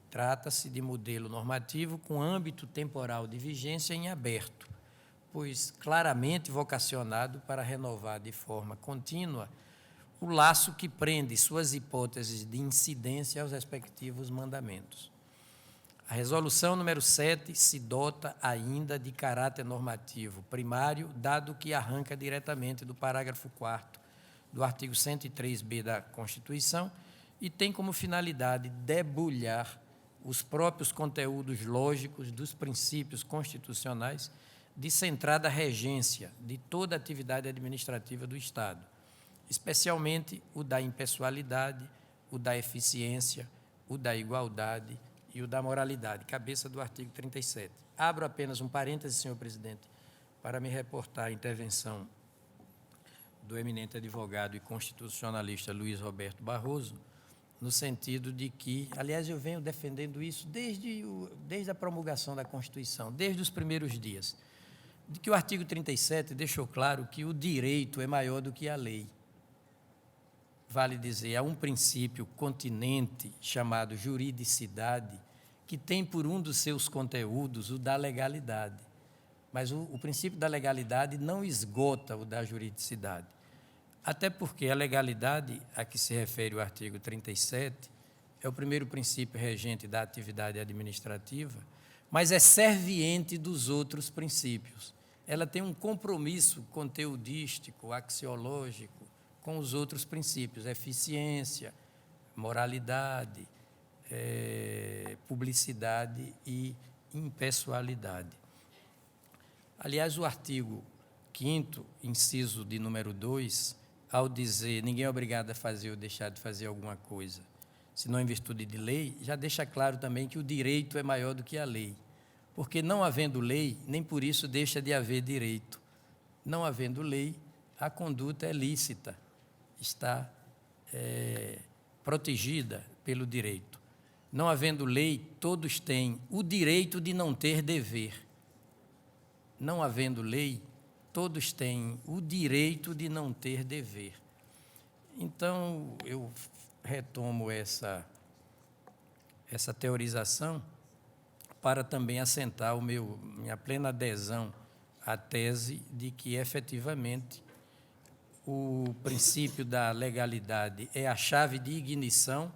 [SPEAKER 9] Trata-se de modelo normativo com âmbito temporal de vigência em aberto, pois claramente vocacionado para renovar de forma contínua o laço que prende suas hipóteses de incidência aos respectivos mandamentos. A resolução número 7 se dota ainda de caráter normativo primário, dado que arranca diretamente do parágrafo 4º do artigo 103b da Constituição e tem como finalidade debulhar os próprios conteúdos lógicos dos princípios constitucionais de centrada regência de toda a atividade administrativa do Estado, especialmente o da impessoalidade, o da eficiência, o da igualdade e o da moralidade, cabeça do artigo 37. Abro apenas um parêntese, senhor presidente, para me reportar a intervenção do eminente advogado e constitucionalista Luiz Roberto Barroso, no sentido de que, aliás, eu venho defendendo isso desde a promulgação da Constituição, desde os primeiros dias, de que o artigo 37 deixou claro que o direito é maior do que a lei. Vale dizer, há um princípio continente chamado juridicidade, que tem por um dos seus conteúdos o da legalidade. Mas o princípio da legalidade não esgota o da juridicidade. Até porque a legalidade a que se refere o artigo 37 é o primeiro princípio regente da atividade administrativa, mas é serviente dos outros princípios. Ela tem um compromisso conteudístico, axiológico, com os outros princípios, eficiência, moralidade, publicidade e impessoalidade. Aliás, o artigo 5º, inciso de número 2, ao dizer ninguém é obrigado a fazer ou deixar de fazer alguma coisa, senão em virtude de lei, já deixa claro também que o direito é maior do que a lei. porque não havendo lei, nem por isso deixa de haver direito. Não havendo lei, a conduta é lícita, está protegida pelo direito. Não havendo lei, todos têm o direito de não ter dever. Não havendo lei, todos têm o direito de não ter dever. Então, eu retomo essa teorização para também assentar minha plena adesão à tese de que, efetivamente, o princípio da legalidade é a chave de ignição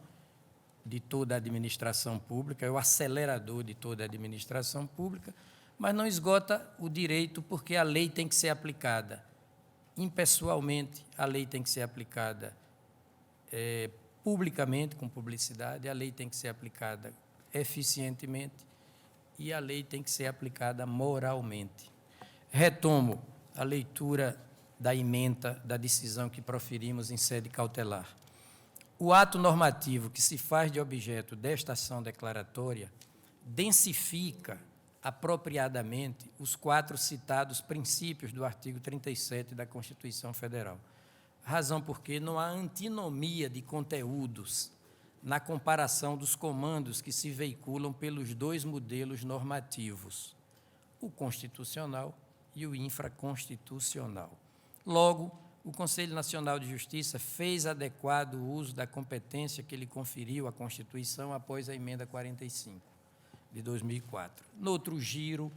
[SPEAKER 9] de toda a administração pública, é o acelerador de toda a administração pública, mas não esgota o direito, porque a lei tem que ser aplicada impessoalmente, a lei tem que ser aplicada publicamente, com publicidade, a lei tem que ser aplicada eficientemente e a lei tem que ser aplicada moralmente. Retomo a leitura da ementa da decisão que proferimos em sede cautelar. O ato normativo que se faz de objeto desta ação declaratória densifica apropriadamente os 4 citados princípios do artigo 37 da Constituição Federal. Razão porque não há antinomia de conteúdos na comparação dos comandos que se veiculam pelos 2 modelos normativos, o constitucional e o infraconstitucional. Logo, o Conselho Nacional de Justiça fez adequado o uso da competência que lhe conferiu a Constituição após a Emenda 45, de 2004. No outro giro,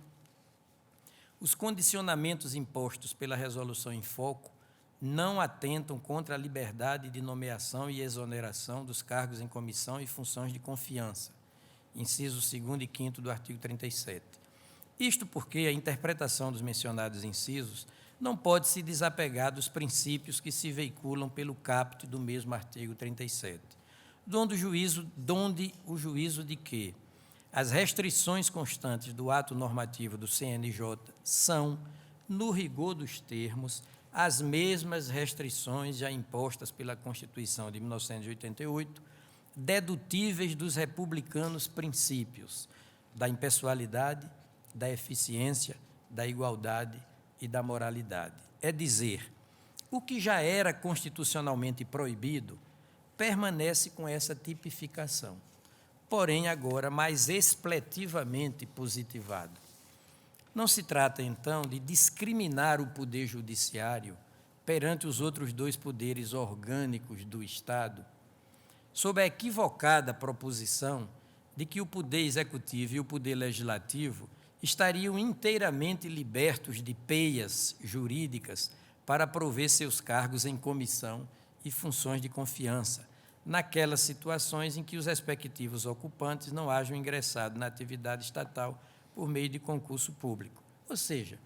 [SPEAKER 9] os condicionamentos impostos pela resolução em foco não atentam contra a liberdade de nomeação e exoneração dos cargos em comissão e funções de confiança, incisos 2º e 5º do artigo 37. Isto porque a interpretação dos mencionados incisos não pode se desapegar dos princípios que se veiculam pelo caput do mesmo artigo 37, donde o juízo de que as restrições constantes do ato normativo do CNJ são, no rigor dos termos, as mesmas restrições já impostas pela Constituição de 1988, dedutíveis dos republicanos princípios da impessoalidade, da eficiência, da igualdade e da moralidade. É dizer, o que já era constitucionalmente proibido permanece com essa tipificação, porém agora mais expletivamente positivado. Não se trata, então, de discriminar o poder judiciário perante os outros 2 poderes orgânicos do Estado, sob a equivocada proposição de que o poder executivo e o poder legislativo estariam inteiramente libertos de peias jurídicas para prover seus cargos em comissão e funções de confiança, naquelas situações em que os respectivos ocupantes não hajam ingressado na atividade estatal por meio de concurso público. Ou seja,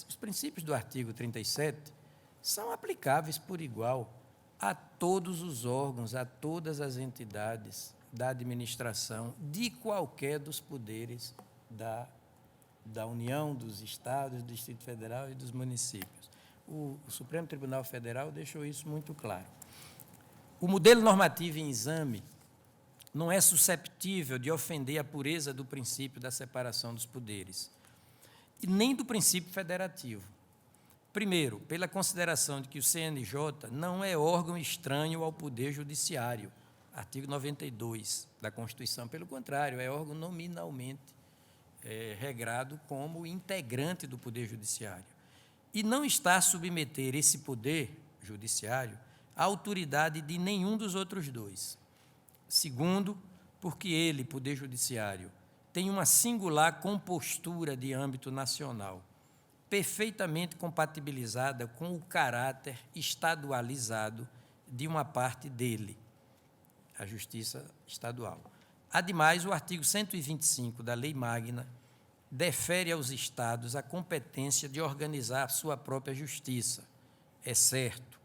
[SPEAKER 9] os princípios do artigo 37 são aplicáveis por igual a todos os órgãos, a todas as entidades da administração, de qualquer dos poderes da União, dos Estados, do Distrito Federal e dos municípios. O Supremo Tribunal Federal deixou isso muito claro. O modelo normativo em exame não é susceptível de ofender a pureza do princípio da separação dos poderes, e nem do princípio federativo. Primeiro, pela consideração de que o CNJ não é órgão estranho ao Poder Judiciário, artigo 92 da Constituição. Pelo contrário, é órgão nominalmente regrado como integrante do Poder Judiciário. E não está a submeter esse Poder Judiciário à autoridade de nenhum dos outros 2. Segundo, porque ele, Poder Judiciário, tem uma singular compostura de âmbito nacional, perfeitamente compatibilizada com o caráter estadualizado de uma parte dele, a Justiça Estadual. Ademais, o artigo 125 da Lei Magna defere aos Estados a competência de organizar sua própria justiça. É certo,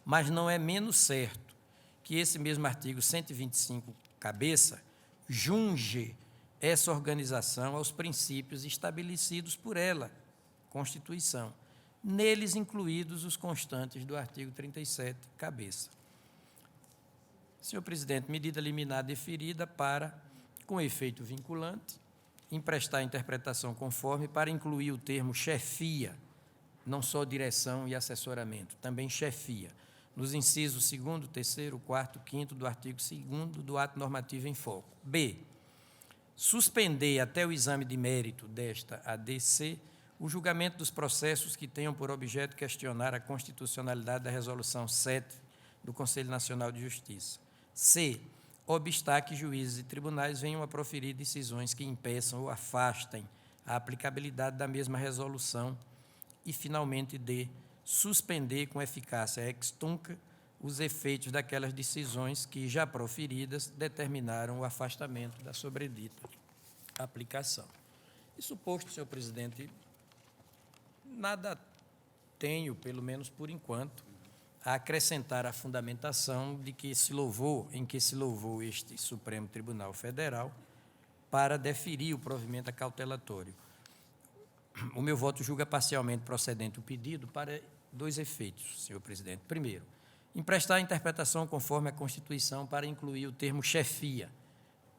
[SPEAKER 9] mas não é menos certo que esse mesmo artigo 125, cabeça, junge essa organização aos princípios estabelecidos por ela, Constituição, neles incluídos os constantes do artigo 37, cabeça. Senhor presidente, medida liminar deferida para, com efeito vinculante, emprestar interpretação conforme para incluir o termo chefia, não só direção e assessoramento, também chefia, nos incisos 2º, 3º, 4º, 5º do artigo 2º do ato normativo em foco. B. Suspender até o exame de mérito desta ADC o julgamento dos processos que tenham por objeto questionar a constitucionalidade da Resolução 7 do Conselho Nacional de Justiça. C. Obstar que juízes e tribunais venham a proferir decisões que impeçam ou afastem a aplicabilidade da mesma resolução. E, finalmente, D. Suspender com eficácia ex tunc os efeitos daquelas decisões que, já proferidas, determinaram o afastamento da sobredita aplicação. Isso posto, senhor presidente, nada tenho, pelo menos por enquanto, a acrescentar a fundamentação de que se louvou, em que se louvou este Supremo Tribunal Federal para deferir o provimento acautelatório. O meu voto julga parcialmente procedente o pedido para 2 efeitos, senhor presidente. Primeiro, emprestar a interpretação conforme a Constituição para incluir o termo chefia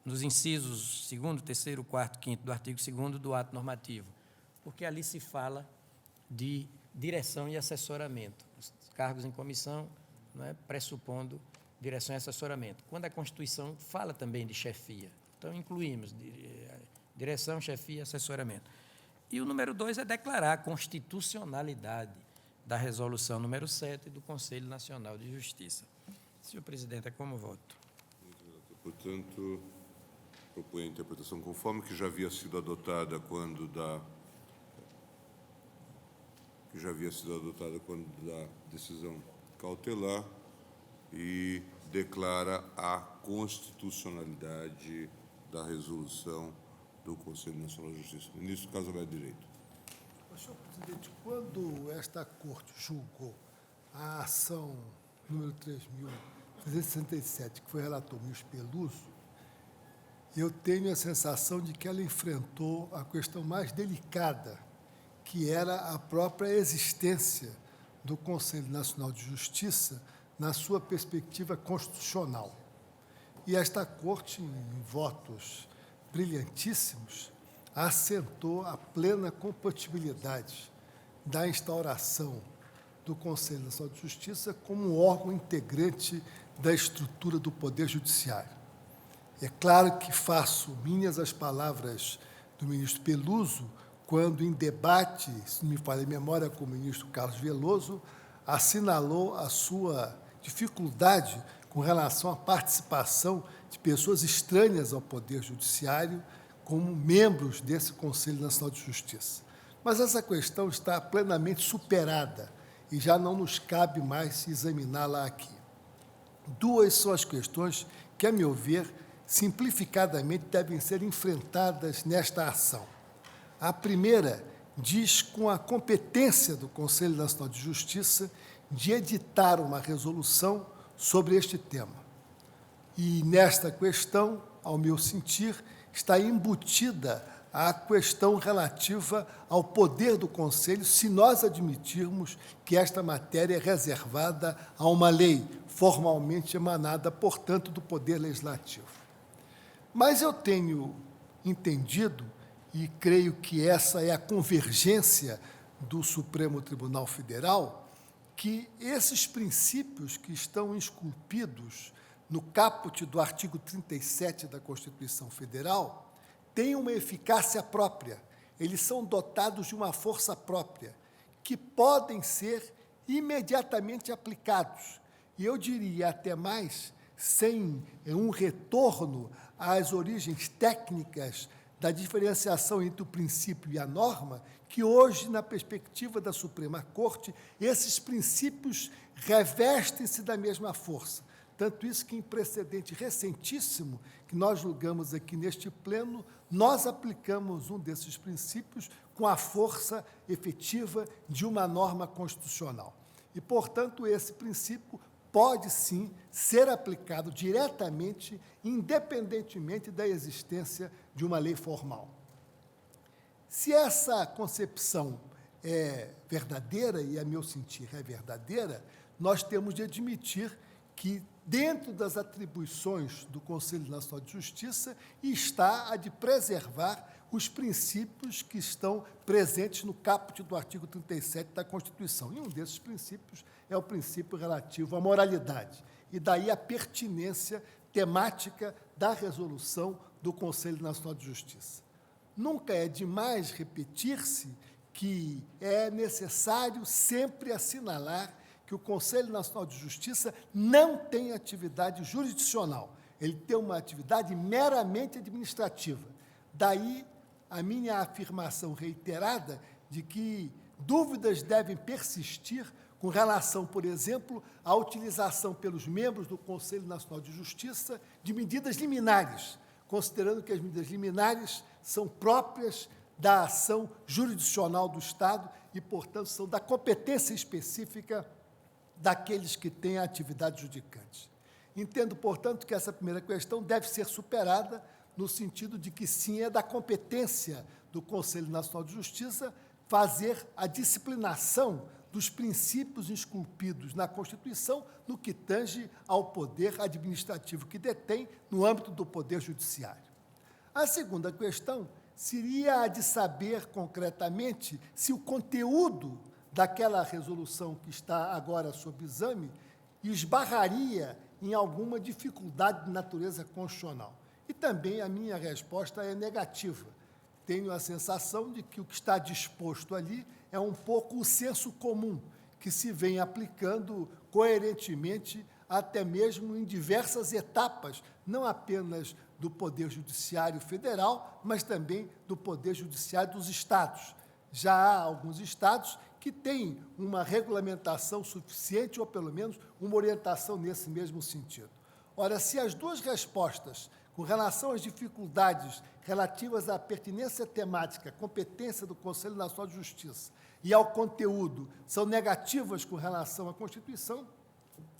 [SPEAKER 9] nos incisos 2º, 3º, 4º, 5º do artigo 2º do ato normativo, porque ali se fala de direção e assessoramento, os cargos em comissão, não é, pressupondo direção e assessoramento, quando a Constituição fala também de chefia. Então, incluímos direção, chefia e assessoramento. E o número 2 é declarar a constitucionalidade da resolução número 7 do Conselho Nacional de Justiça. Senhor presidente, é como voto.
[SPEAKER 2] Portanto, proponho a interpretação conforme que já havia sido adotada quando da decisão cautelar e declara a constitucionalidade da resolução do Conselho Nacional de Justiça. Ministro Caso Direito.
[SPEAKER 6] Senhor presidente, quando esta Corte julgou a ação número 3.367, que foi relator o ministro Peluso, eu tenho a sensação de que ela enfrentou a questão mais delicada, que era a própria existência do Conselho Nacional de Justiça na sua perspectiva constitucional. E esta Corte, em votos brilhantíssimos, assentou a plena compatibilidade da instauração do Conselho Nacional de Justiça como um órgão integrante da estrutura do Poder Judiciário. É claro que faço minhas as palavras do ministro Peluso, quando, em debate, se não me falha a memória, com o ministro Carlos Veloso, assinalou a sua dificuldade com relação à participação de pessoas estranhas ao Poder Judiciário como membros desse Conselho Nacional de Justiça. Mas essa questão está plenamente superada e já não nos cabe mais examiná-la aqui. 2 são as questões que, a meu ver, simplificadamente devem ser enfrentadas nesta ação. A primeira diz com a competência do Conselho Nacional de Justiça de editar uma resolução sobre este tema. E, nesta questão, ao meu sentir, está embutida a questão relativa ao poder do Conselho, se nós admitirmos que esta matéria é reservada a uma lei formalmente emanada, portanto, do Poder Legislativo. Mas eu tenho entendido, e creio que essa é a convergência do Supremo Tribunal Federal, que esses princípios que estão esculpidos no caput do artigo 37 da Constituição Federal têm uma eficácia própria, eles são dotados de uma força própria, que podem ser imediatamente aplicados, e eu diria até mais, sem um retorno às origens técnicas da diferenciação entre o princípio e a norma, que hoje, na perspectiva da Suprema Corte, esses princípios revestem-se da mesma força. Tanto isso que, em precedente recentíssimo, que nós julgamos aqui neste pleno, nós aplicamos um desses princípios com a força efetiva de uma norma constitucional. E, portanto, esse princípio pode, sim, ser aplicado diretamente, independentemente da existência de uma lei formal. Se essa concepção é verdadeira, e a meu sentir é verdadeira, nós temos de admitir que, dentro das atribuições do Conselho Nacional de Justiça, está a de preservar os princípios que estão presentes no caput do artigo 37 da Constituição. E um desses princípios é o princípio relativo à moralidade. E daí a pertinência temática da resolução do Conselho Nacional de Justiça. Nunca é demais repetir-se que é necessário sempre assinalar que o Conselho Nacional de Justiça não tem atividade jurisdicional, ele tem uma atividade meramente administrativa. Daí a minha afirmação reiterada de que dúvidas devem persistir com relação, por exemplo, à utilização pelos membros do Conselho Nacional de Justiça de medidas liminares, considerando que as medidas liminares são próprias da ação jurisdicional do Estado e, portanto, são da competência específica daqueles que têm a atividade judicante. Entendo, portanto, que essa primeira questão deve ser superada no sentido de que, sim, é da competência do Conselho Nacional de Justiça fazer a disciplinação dos princípios esculpidos na Constituição no que tange ao poder administrativo que detém no âmbito do Poder Judiciário. A segunda questão seria a de saber concretamente se o conteúdo daquela resolução que está agora sob exame esbarraria em alguma dificuldade de natureza constitucional. E também a minha resposta é negativa. Tenho a sensação de que o que está disposto ali é um pouco o senso comum, que se vem aplicando coerentemente até mesmo em diversas etapas, não apenas do Poder Judiciário Federal, mas também do Poder Judiciário dos Estados. Já há alguns estados que têm uma regulamentação suficiente, ou pelo menos uma orientação nesse mesmo sentido. Ora, se as duas respostas com relação às dificuldades relativas à pertinência temática, competência do Conselho Nacional de Justiça e ao conteúdo são negativas com relação à Constituição,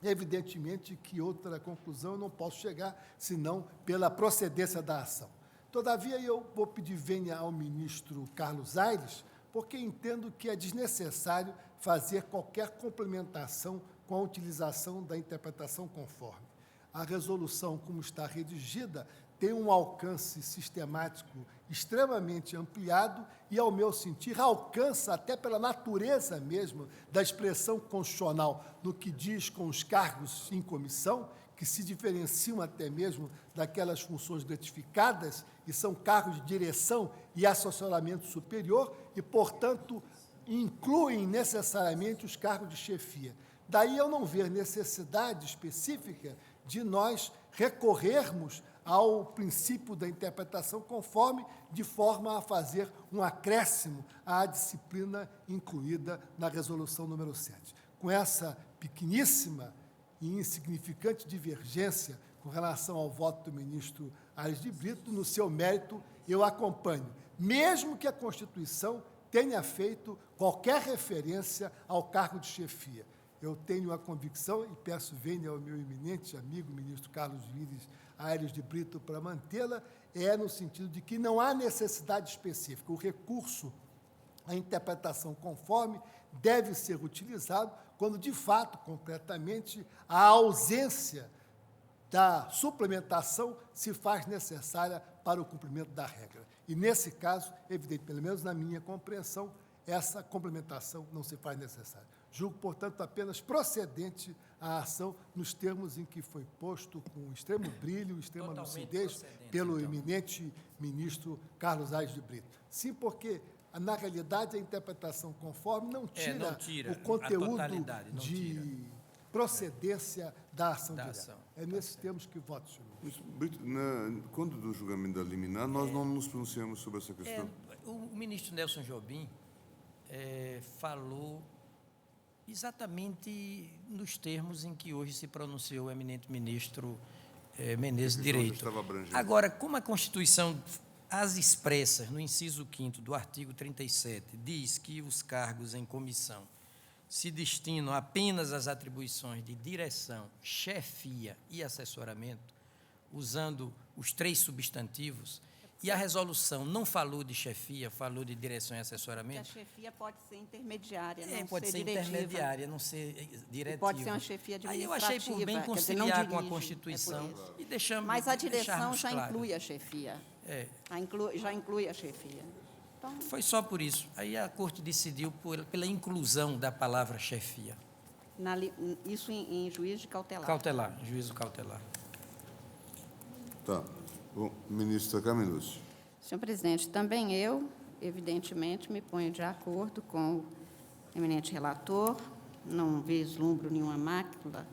[SPEAKER 6] evidentemente que outra conclusão eu não posso chegar, senão pela procedência da ação. Todavia, eu vou pedir vênia ao ministro Carlos Aires, porque entendo que é desnecessário fazer qualquer complementação com a utilização da interpretação conforme. A resolução, como está redigida, tem um alcance sistemático extremamente ampliado e, ao meu sentir, alcança até pela natureza mesmo da expressão constitucional no que diz com os cargos em comissão, que se diferenciam até mesmo daquelas funções gratificadas e são cargos de direção e assessoramento superior e, portanto, incluem necessariamente os cargos de chefia. Daí eu não ver necessidade específica de nós recorrermos ao princípio da interpretação conforme, de forma a fazer um acréscimo à disciplina incluída na resolução número 7. Com essa pequeníssima e insignificante divergência com relação ao voto do ministro Aires de Brito, no seu mérito, eu acompanho, mesmo que a Constituição tenha feito qualquer referência ao cargo de chefia. Eu tenho a convicção, e peço vênia ao meu eminente amigo, ministro Carlos Vires Aires de Brito, para mantê-la, é no sentido de que não há necessidade específica. O recurso à interpretação conforme deve ser utilizado quando, de fato, concretamente, a ausência da suplementação se faz necessária para o cumprimento da regra. E, nesse caso, evidente, pelo menos na minha compreensão, essa complementação não se faz necessária. Julgo, portanto, apenas procedente a ação nos termos em que foi posto com extremo brilho, extrema lucidez pelo eminente ministro Carlos Aires de Brito. Sim, porque, na realidade, a interpretação conforme não tira o conteúdo de procedência da ação direta. É nesses termos que voto, senhor ministro.
[SPEAKER 2] Brito, quando do julgamento da liminar, nós não nos pronunciamos sobre essa questão.
[SPEAKER 9] O ministro Nelson Jobim falou exatamente nos termos em que hoje se pronunciou o eminente ministro Menezes Direito. Agora, como a Constituição, às expressas, no inciso 5º do artigo 37, diz que os cargos em comissão se destinam apenas às atribuições de direção, chefia e assessoramento, usando os 3 substantivos, E a resolução não falou de chefia, falou de direção e assessoramento?
[SPEAKER 7] A chefia pode ser intermediária, não
[SPEAKER 9] Pode ser
[SPEAKER 7] diretiva.
[SPEAKER 9] intermediária, não ser diretiva.
[SPEAKER 7] E pode ser uma chefia administrativa.
[SPEAKER 9] Aí eu achei por bem
[SPEAKER 7] quer dizer, não
[SPEAKER 9] conciliar com a
[SPEAKER 7] dirige,
[SPEAKER 9] Constituição e deixamos.
[SPEAKER 7] Mas a direção
[SPEAKER 9] deixarmos
[SPEAKER 7] já
[SPEAKER 9] claro.
[SPEAKER 7] inclui a chefia. Já inclui a chefia. Então,
[SPEAKER 9] Foi só por isso. Aí a Corte decidiu pela inclusão da palavra chefia.
[SPEAKER 7] isso em juízo de cautelar.
[SPEAKER 9] Cautelar, juízo cautelar.
[SPEAKER 2] Tá. Bom, ministra Carmen Lúcia.
[SPEAKER 7] Senhor presidente, também eu, evidentemente, me ponho de acordo com o eminente relator, não vislumbro nenhuma mácula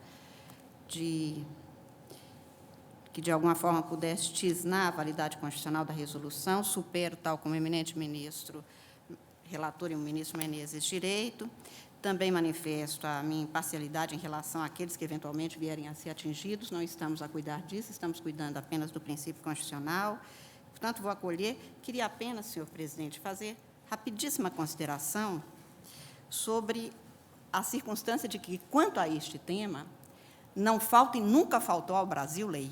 [SPEAKER 7] que, de alguma forma, pudesse tisnar a validade constitucional da resolução, supero, tal como o eminente ministro, relator e o ministro Menezes, direito. Também manifesto a minha imparcialidade em relação àqueles que eventualmente vierem a ser atingidos. Não estamos a cuidar disso, estamos cuidando apenas do princípio constitucional. Portanto, vou acolher. Queria apenas, senhor presidente, fazer rapidíssima consideração sobre a circunstância de que, quanto a este tema, não falta e nunca faltou ao Brasil lei.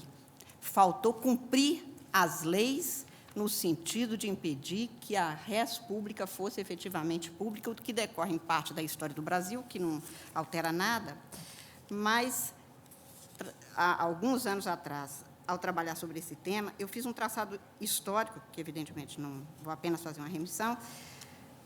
[SPEAKER 7] Faltou cumprir as leis no sentido de impedir que a res pública fosse efetivamente pública, o que decorre em parte da história do Brasil, que não altera nada, mas, há alguns anos atrás, ao trabalhar sobre esse tema, eu fiz um traçado histórico, que, evidentemente, não vou apenas fazer uma remissão,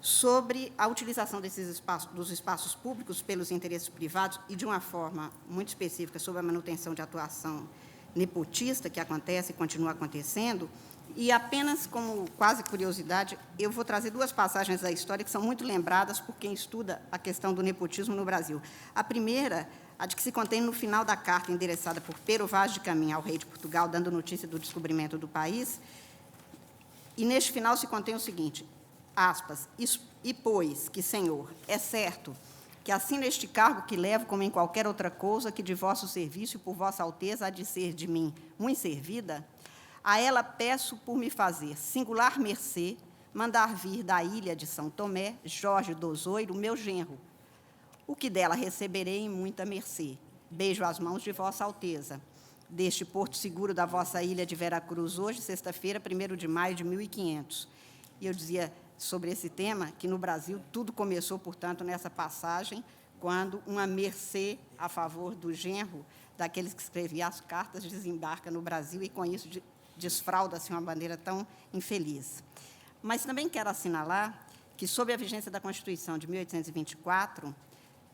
[SPEAKER 7] sobre a utilização dos espaços públicos pelos interesses privados e, de uma forma muito específica, sobre a manutenção de atuação nepotista, que acontece e continua acontecendo. E apenas como quase curiosidade, eu vou trazer duas passagens da história que são muito lembradas por quem estuda a questão do nepotismo no Brasil. A primeira, a de que se contém no final da carta endereçada por Pero Vaz de Caminha ao rei de Portugal, dando notícia do descobrimento do país, e neste final se contém o seguinte, aspas, e pois que, senhor, é certo que assim neste cargo que levo, como em qualquer outra coisa, que de vosso serviço e por vossa alteza há de ser de mim muito servida, a ela peço por me fazer singular mercê, mandar vir da ilha de São Tomé, Jorge Dozoiro, meu genro, o que dela receberei em muita mercê. Beijo as mãos de vossa alteza. Deste porto seguro da vossa ilha de Veracruz, hoje, sexta-feira, 1º de maio de 1500. E eu dizia sobre esse tema que, no Brasil, tudo começou, portanto, nessa passagem, quando uma mercê a favor do genro daqueles que escreviam as cartas desembarca no Brasil e, com isso, desfralda-se uma bandeira tão infeliz. Mas também quero assinalar que, sob a vigência da Constituição de 1824,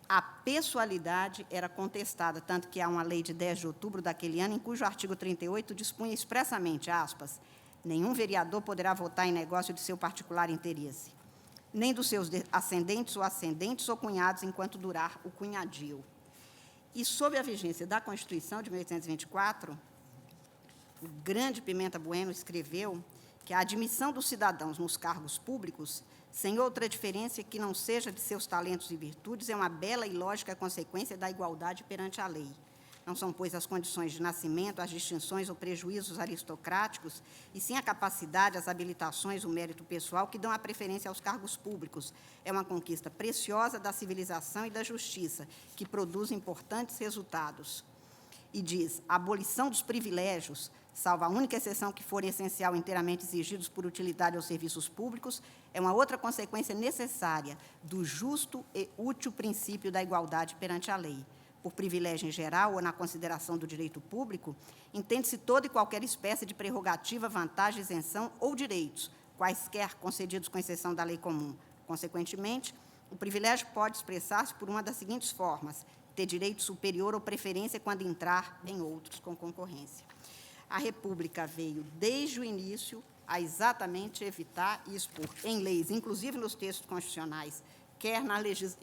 [SPEAKER 7] a pessoalidade era contestada, tanto que há uma lei de 10 de outubro daquele ano, em cujo artigo 38 dispunha expressamente, aspas, nenhum vereador poderá votar em negócio de seu particular interesse, nem dos seus ascendentes ou cunhados, enquanto durar o cunhadio. E, sob a vigência da Constituição de 1824, o grande Pimenta Bueno escreveu que a admissão dos cidadãos nos cargos públicos, sem outra diferença que não seja de seus talentos e virtudes, é uma bela e lógica consequência da igualdade perante a lei. Não são, pois, as condições de nascimento, as distinções ou prejuízos aristocráticos, e sim a capacidade, as habilitações, o mérito pessoal que dão a preferência aos cargos públicos. É uma conquista preciosa da civilização e da justiça, que produz importantes resultados. E diz, a abolição dos privilégios, salvo a única exceção que forem essencial inteiramente exigidos por utilidade aos serviços públicos, é uma outra consequência necessária do justo e útil princípio da igualdade perante a lei. Por privilégio em geral ou na consideração do direito público, entende-se toda e qualquer espécie de prerrogativa, vantagem, isenção ou direitos, quaisquer concedidos com exceção da lei comum. Consequentemente, o privilégio pode expressar-se por uma das seguintes formas, ter direito superior ou preferência quando entrar em outros com concorrência. A República veio, desde o início, a exatamente evitar e expor em leis, inclusive nos textos constitucionais, quer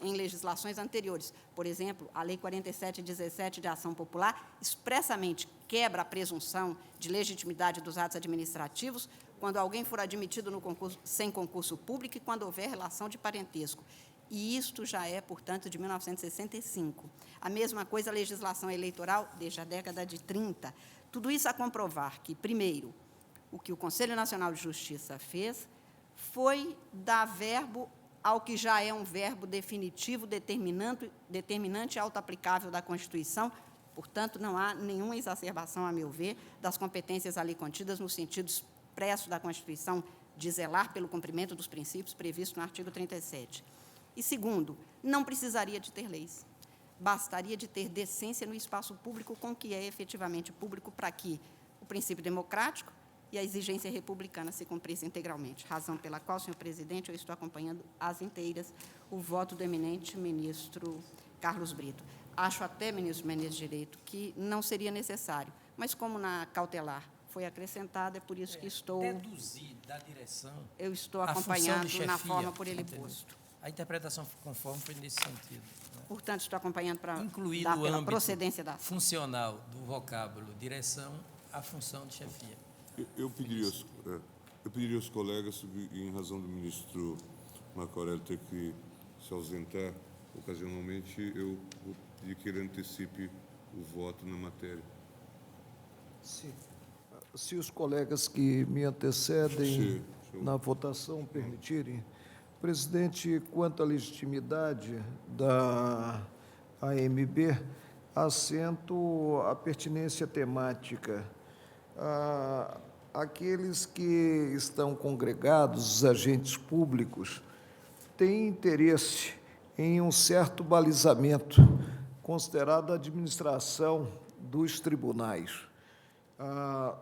[SPEAKER 7] em legislações anteriores. Por exemplo, a Lei 4717 de Ação Popular expressamente quebra a presunção de legitimidade dos atos administrativos quando alguém for admitido no concurso, sem concurso público e quando houver relação de parentesco. E isto já é, portanto, de 1965. A mesma coisa a legislação eleitoral desde a década de 30. Tudo isso a comprovar que, primeiro, o que o Conselho Nacional de Justiça fez foi dar verbo ao que já é um verbo definitivo, determinante e auto-aplicável da Constituição. Portanto, não há nenhuma exacerbação, a meu ver, das competências ali contidas no sentido expresso da Constituição de zelar pelo cumprimento dos princípios previstos no artigo 37. E, segundo, não precisaria de ter leis. Bastaria de ter decência no espaço público com que é efetivamente público para que o princípio democrático e a exigência republicana se cumprissem integralmente, razão pela qual, senhor presidente, eu estou acompanhando às inteiras o voto do eminente ministro Carlos Brito. Acho até, ministro Menezes de Direito, que não seria necessário, mas como na cautelar foi acrescentado, é por isso que estou...
[SPEAKER 9] Deduzir da direção...
[SPEAKER 7] Eu estou
[SPEAKER 9] a função de
[SPEAKER 7] acompanhando
[SPEAKER 9] chefia,
[SPEAKER 7] na forma por ele
[SPEAKER 9] entendeu?
[SPEAKER 7] posto.
[SPEAKER 9] A interpretação conforme foi nesse sentido. Né?
[SPEAKER 7] Portanto, estou acompanhando para
[SPEAKER 9] incluir
[SPEAKER 7] dar
[SPEAKER 9] no
[SPEAKER 7] pela
[SPEAKER 9] âmbito
[SPEAKER 7] procedência da ação.
[SPEAKER 9] funcional do vocábulo direção a função de chefia.
[SPEAKER 2] Eu pediria aos colegas, em razão do ministro Marco Aurélio ter que se ausentar ocasionalmente, eu vou pedir que ele antecipe o voto na matéria.
[SPEAKER 5] Sim. Se os colegas que me antecedem na votação permitirem, presidente, quanto à legitimidade da AMB, assento a pertinência temática. Aqueles que estão congregados, os agentes públicos, têm interesse em um certo balizamento, considerado a administração dos tribunais.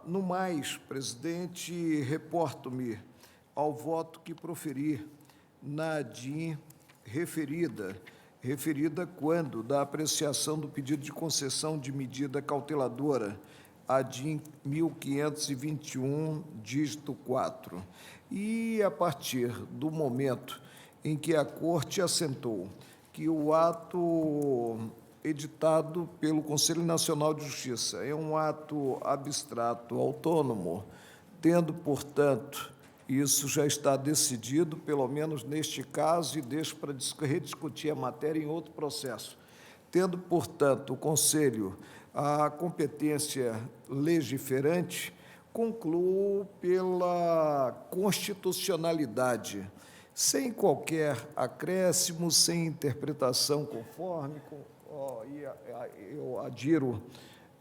[SPEAKER 5] No mais, presidente, reporto-me ao voto que proferi na ADIM referida quando da apreciação do pedido de concessão de medida cauteladora, ADIM 1521, dígito 4. E, a partir do momento em que a Corte assentou que o ato editado pelo Conselho Nacional de Justiça é um ato abstrato, autônomo, tendo, portanto, isso já está decidido, pelo menos neste caso, e deixo para rediscutir a matéria em outro processo. Tendo, portanto, o Conselho a competência legiferante, concluo pela constitucionalidade, sem qualquer acréscimo, sem interpretação conforme, eu adiro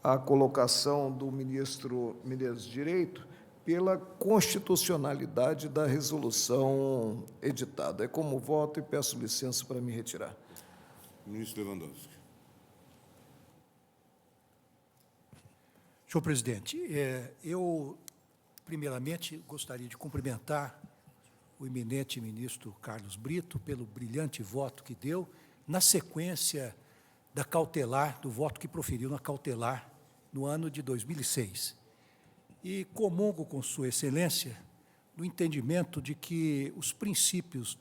[SPEAKER 5] à colocação do ministro Menezes de Direito, pela constitucionalidade da resolução editada. É como voto e peço licença para me retirar.
[SPEAKER 2] Ministro Lewandowski.
[SPEAKER 8] Senhor presidente, eu, primeiramente, gostaria de cumprimentar o eminente ministro Carlos Brito pelo brilhante voto que deu, na sequência da cautelar, do voto que proferiu na cautelar no ano de 2006. E comungo com Sua Excelência no entendimento de que os princípios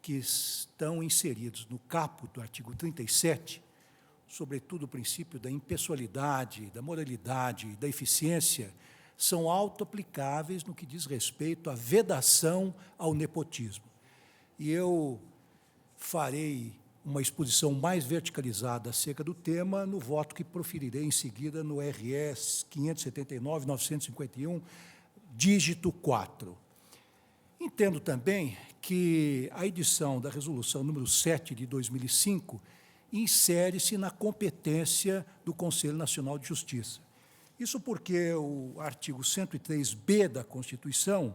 [SPEAKER 8] que estão inseridos no caput do artigo 37, sobretudo o princípio da impessoalidade, da moralidade, da eficiência, são auto-aplicáveis no que diz respeito à vedação ao nepotismo. E eu farei uma exposição mais verticalizada acerca do tema no voto que proferirei em seguida no RS 579-951, dígito 4. Entendo também que a edição da resolução número 7 de 2005 insere-se na competência do Conselho Nacional de Justiça. Isso porque o artigo 103b da Constituição,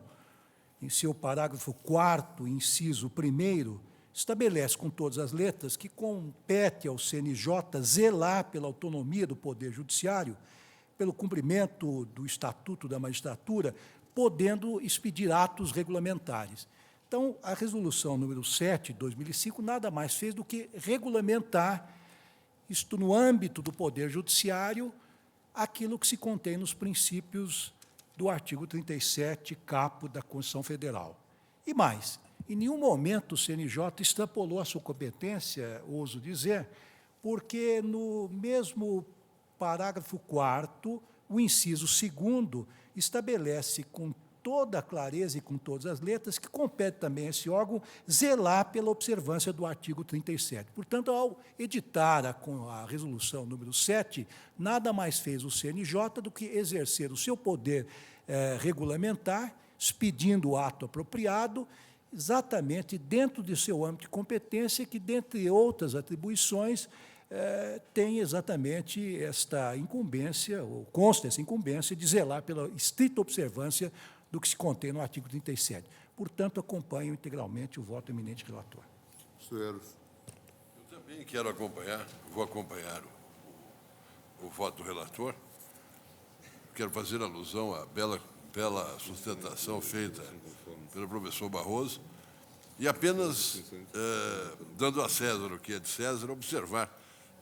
[SPEAKER 8] em seu parágrafo 4º, inciso 1º, estabelece com todas as letras que compete ao CNJ zelar pela autonomia do Poder Judiciário, pelo cumprimento do Estatuto da Magistratura, podendo expedir atos regulamentares. Então, a resolução número 7 de 2005 nada mais fez do que regulamentar, isto no âmbito do Poder Judiciário, aquilo que se contém nos princípios do artigo 37, caput da Constituição Federal. E mais, em nenhum momento o CNJ extrapolou a sua competência, ouso dizer, porque no mesmo parágrafo 4º, o inciso 2º estabelece com toda a clareza e com todas as letras que compete também a esse órgão zelar pela observância do artigo 37. Portanto, ao editar a resolução número 7, nada mais fez o CNJ do que exercer o seu poder regulamentar, expedindo o ato apropriado, exatamente dentro de seu âmbito de competência, que, dentre outras atribuições, tem exatamente esta incumbência, ou consta essa incumbência, de zelar pela estrita observância do que se contém no artigo 37. Portanto, acompanho integralmente o voto do eminente relator.
[SPEAKER 2] Senhor.
[SPEAKER 13] Eu também quero acompanhar, vou acompanhar o voto do relator. Quero fazer alusão à bela sustentação feita pelo professor Barroso e apenas, dando a César o que é de César, observar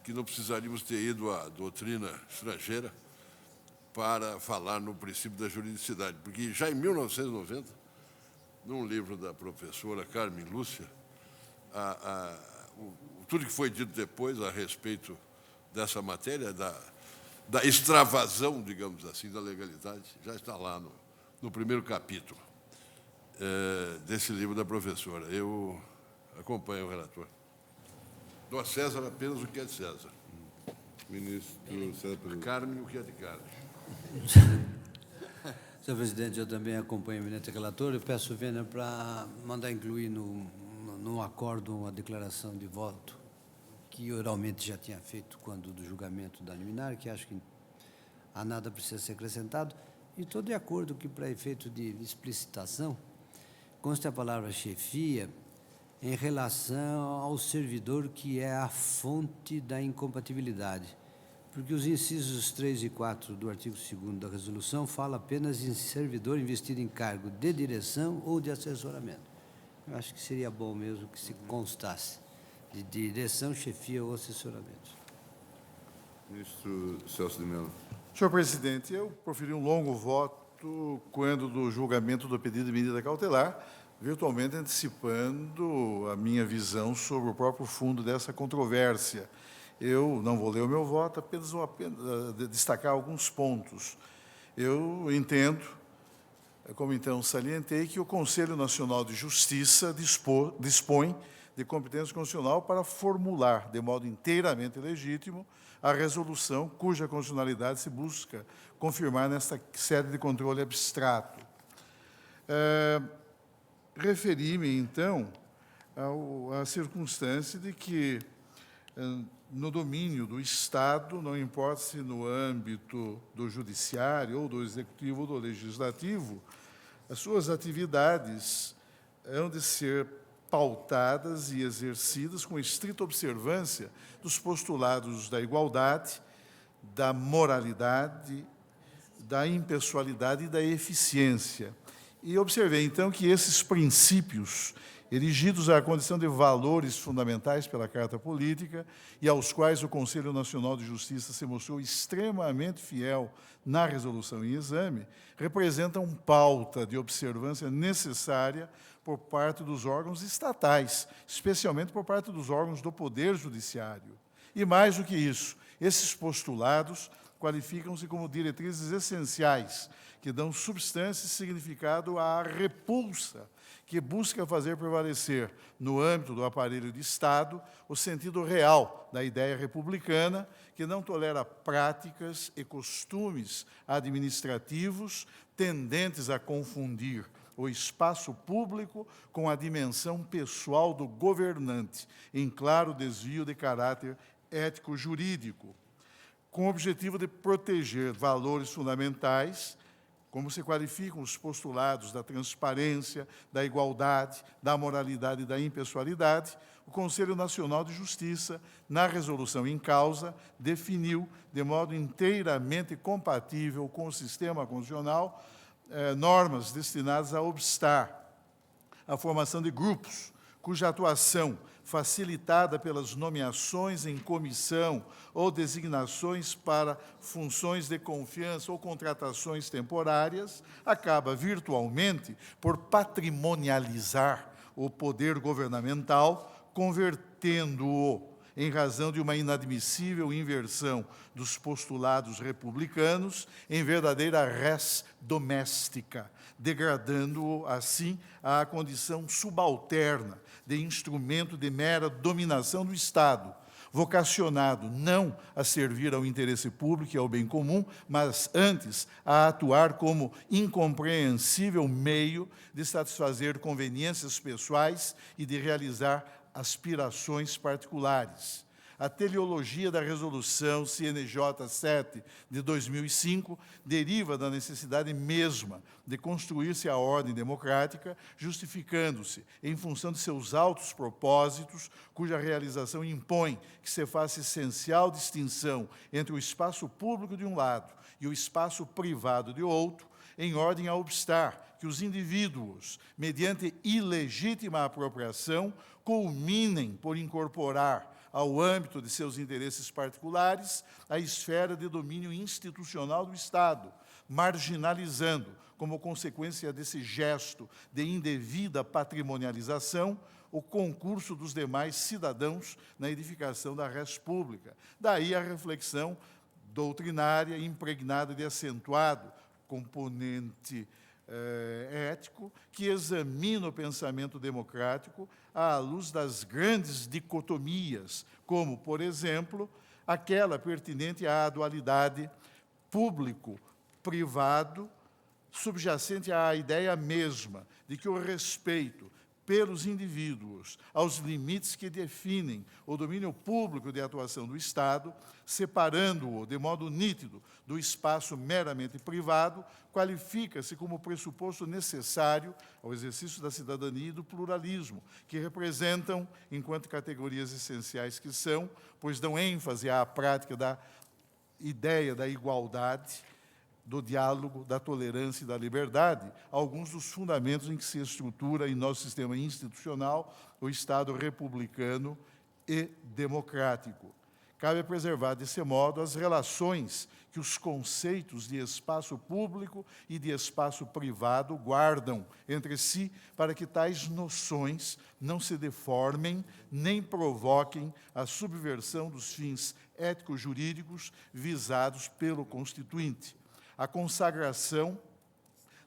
[SPEAKER 13] que não precisaríamos ter ido à doutrina estrangeira para falar no princípio da juridicidade, porque já em 1990, num livro da professora Carmen Lúcia, tudo que foi dito depois a respeito dessa matéria, da extravasão, digamos assim, da legalidade, já está lá no primeiro capítulo desse livro da professora. Eu acompanho o relator. Dou a César apenas o que é de César.
[SPEAKER 2] Ministro César Peluso.
[SPEAKER 13] Carmen, o que é de Carmen.
[SPEAKER 4] Senhor presidente, eu também acompanho o eminente relator. Eu peço, Vênia, para mandar incluir no acordo uma declaração de voto que oralmente já tinha feito quando do julgamento da liminar, que acho que a nada precisa ser acrescentado. E estou de acordo que, para efeito de explicitação, conste a palavra chefia em relação ao servidor que é a fonte da incompatibilidade, porque os incisos 3 e 4 do artigo 2º da resolução falam apenas em servidor investido em cargo de direção ou de assessoramento. Eu acho que seria bom mesmo que se constasse de direção, chefia ou assessoramento.
[SPEAKER 2] Ministro Celso de Mello.
[SPEAKER 10] Senhor presidente, eu proferi um longo voto quando do julgamento do pedido de medida cautelar, virtualmente antecipando a minha visão sobre o próprio fundo dessa controvérsia. Eu não vou ler o meu voto, apenas vou destacar alguns pontos. Eu entendo, como então salientei, que o Conselho Nacional de Justiça dispõe de competência constitucional para formular, de modo inteiramente legítimo, a resolução cuja constitucionalidade se busca confirmar nesta sede de controle abstrato. Referi-me, então, à circunstância de que, no domínio do Estado, não importa se no âmbito do judiciário, ou do executivo, ou do legislativo, as suas atividades hão de ser pautadas e exercidas com estrita observância dos postulados da igualdade, da moralidade, da impessoalidade e da eficiência. E observei, então, que esses princípios, erigidos à condição de valores fundamentais pela Carta Política e aos quais o Conselho Nacional de Justiça se mostrou extremamente fiel na resolução em exame, representam pauta de observância necessária por parte dos órgãos estatais, especialmente por parte dos órgãos do Poder Judiciário. E, mais do que isso, esses postulados qualificam-se como diretrizes essenciais, que dão substância e significado à repulsa que busca fazer prevalecer, no âmbito do aparelho de Estado, o sentido real da ideia republicana, que não tolera práticas e costumes administrativos tendentes a confundir o espaço público com a dimensão pessoal do governante, em claro desvio de caráter ético-jurídico, com o objetivo de proteger valores fundamentais, como se qualificam os postulados da transparência, da igualdade, da moralidade e da impessoalidade, o Conselho Nacional de Justiça, na resolução em causa, definiu, de modo inteiramente compatível com o sistema constitucional, normas destinadas a obstar a formação de grupos, cuja atuação, facilitada pelas nomeações em comissão ou designações para funções de confiança ou contratações temporárias, acaba virtualmente por patrimonializar o poder governamental, convertendo-o, em razão de uma inadmissível inversão dos postulados republicanos, em verdadeira res doméstica, degradando-o, assim, à condição subalterna de instrumento de mera dominação do Estado, vocacionado não a servir ao interesse público e ao bem comum, mas antes a atuar como incompreensível meio de satisfazer conveniências pessoais e de realizar aspirações particulares. a teleologia da resolução CNJ 7 de 2005 deriva da necessidade mesma de construir-se a ordem democrática, justificando-se em função de seus altos propósitos, cuja realização impõe que se faça essencial distinção entre o espaço público de um lado e o espaço privado de outro, em ordem a obstar que os indivíduos, mediante ilegítima apropriação, culminem por incorporar ao âmbito de seus interesses particulares a esfera de domínio institucional do Estado, marginalizando, como consequência desse gesto de indevida patrimonialização, o concurso dos demais cidadãos na edificação da res pública. Daí a reflexão doutrinária impregnada de acentuado componente ético, que examina o pensamento democrático à luz das grandes dicotomias, como, por exemplo, aquela pertinente à dualidade público-privado, subjacente à ideia mesma de que o respeito pelos indivíduos aos limites que definem o domínio público de atuação do Estado, separando-o de modo nítido do espaço meramente privado, qualifica-se como pressuposto necessário ao exercício da cidadania e do pluralismo, que representam, enquanto categorias essenciais que são, pois dão ênfase à prática da ideia da igualdade, do diálogo, da tolerância e da liberdade, alguns dos fundamentos em que se estrutura em nosso sistema institucional o Estado republicano e democrático. Cabe preservar, desse modo, as relações que os conceitos de espaço público e de espaço privado guardam entre si, para que tais noções não se deformem nem provoquem a subversão dos fins ético-jurídicos visados pelo Constituinte. A consagração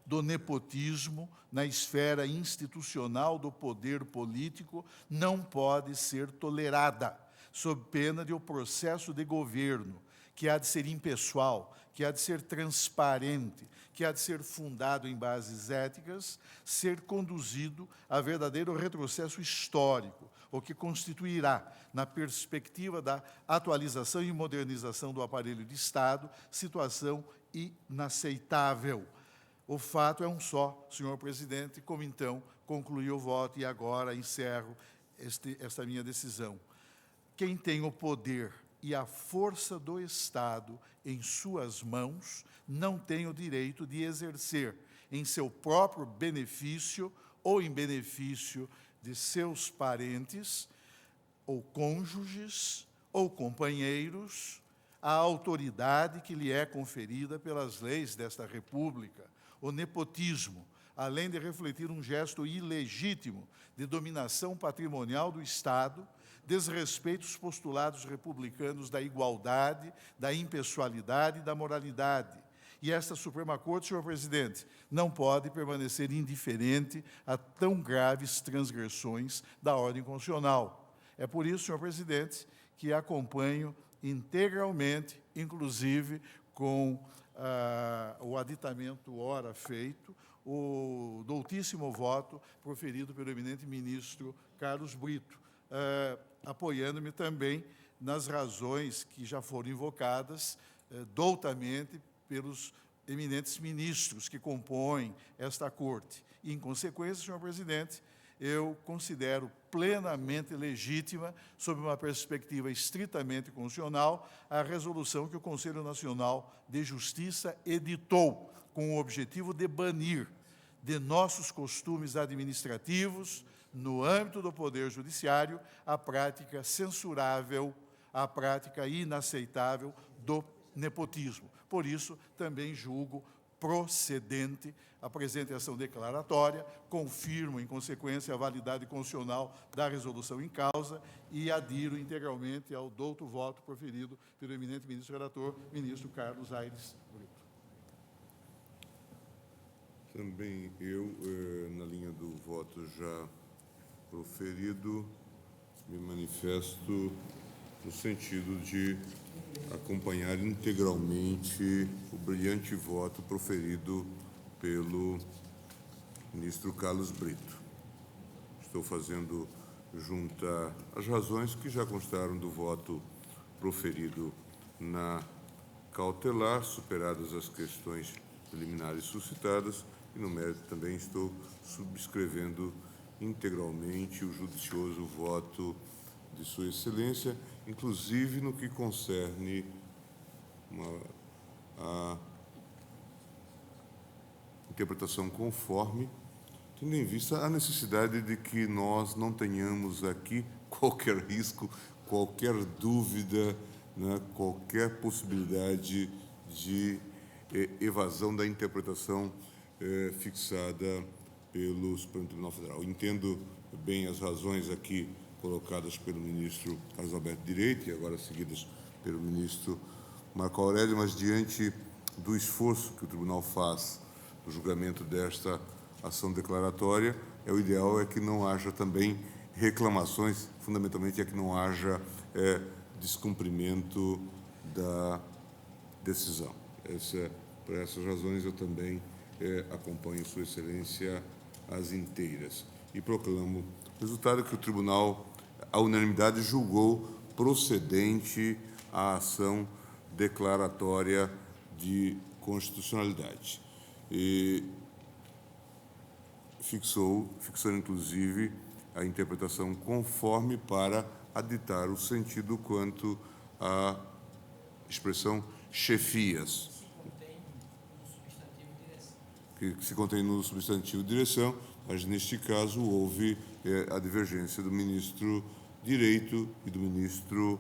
[SPEAKER 10] do nepotismo na esfera institucional do poder político não pode ser tolerada, sob pena de o processo de governo, que há de ser impessoal, que há de ser transparente, que há de ser fundado em bases éticas, ser conduzido a verdadeiro retrocesso histórico, o que constituirá, na perspectiva da atualização e modernização do aparelho de Estado, situação inaceitável. O fato é um só, senhor presidente, como então concluí o voto e agora encerro esta minha decisão. Quem tem o poder e a força do Estado em suas mãos não tem o direito de exercer em seu próprio benefício ou em benefício de seus parentes ou cônjuges ou companheiros a autoridade que lhe é conferida pelas leis desta República. O nepotismo, além de refletir um gesto ilegítimo de dominação patrimonial do Estado, desrespeita os postulados republicanos da igualdade, da impessoalidade e da moralidade. E esta Suprema Corte, senhor presidente, não pode permanecer indiferente a tão graves transgressões da ordem constitucional. É por isso, senhor presidente, que acompanho integralmente, inclusive com o aditamento ora feito, o doutíssimo voto proferido pelo eminente ministro Carlos Brito, apoiando-me também nas razões que já foram invocadas doutamente pelos eminentes ministros que compõem esta Corte. E, em consequência, senhor presidente, eu considero plenamente legítima, sob uma perspectiva estritamente constitucional, a resolução que o Conselho Nacional de Justiça editou, com o objetivo de banir de nossos costumes administrativos, no âmbito do Poder Judiciário, a prática censurável, a prática inaceitável do nepotismo. Por isso, também julgo procedente a presente ação declaratória, confirmo, em consequência, a validade constitucional da resolução em causa e adiro integralmente ao douto voto proferido pelo eminente ministro relator, ministro Carlos Aires Brito.
[SPEAKER 2] Também eu, na linha do voto já proferido, me manifesto no sentido de acompanhar integralmente o brilhante voto proferido pelo ministro Carlos Brito. Estou fazendo junta as razões que já constaram do voto proferido na cautelar, superadas as questões preliminares suscitadas, e no mérito também estou subscrevendo integralmente o judicioso voto de Sua Excelência, inclusive no que concerne a interpretação conforme, tendo em vista a necessidade de que nós não tenhamos aqui qualquer risco, qualquer dúvida, né, qualquer possibilidade de evasão da interpretação fixada pelo Supremo Tribunal Federal. Entendo bem as razões aqui colocadas pelo ministro Carlos Alberto Direito e agora seguidas pelo ministro Marco Aurélio, mas diante do esforço que o tribunal faz no julgamento desta ação declaratória, o ideal é que não haja também reclamações, fundamentalmente é que não haja descumprimento da decisão. Por essas razões, eu também acompanho Sua Excelência às inteiras e proclamo o resultado que o tribunal, à unanimidade, julgou procedente a ação declaratória de constitucionalidade. E fixou inclusive a interpretação conforme para aditar o sentido quanto à expressão chefias, que se contém no substantivo direção, mas neste caso houve a divergência do ministro Direito e do ministro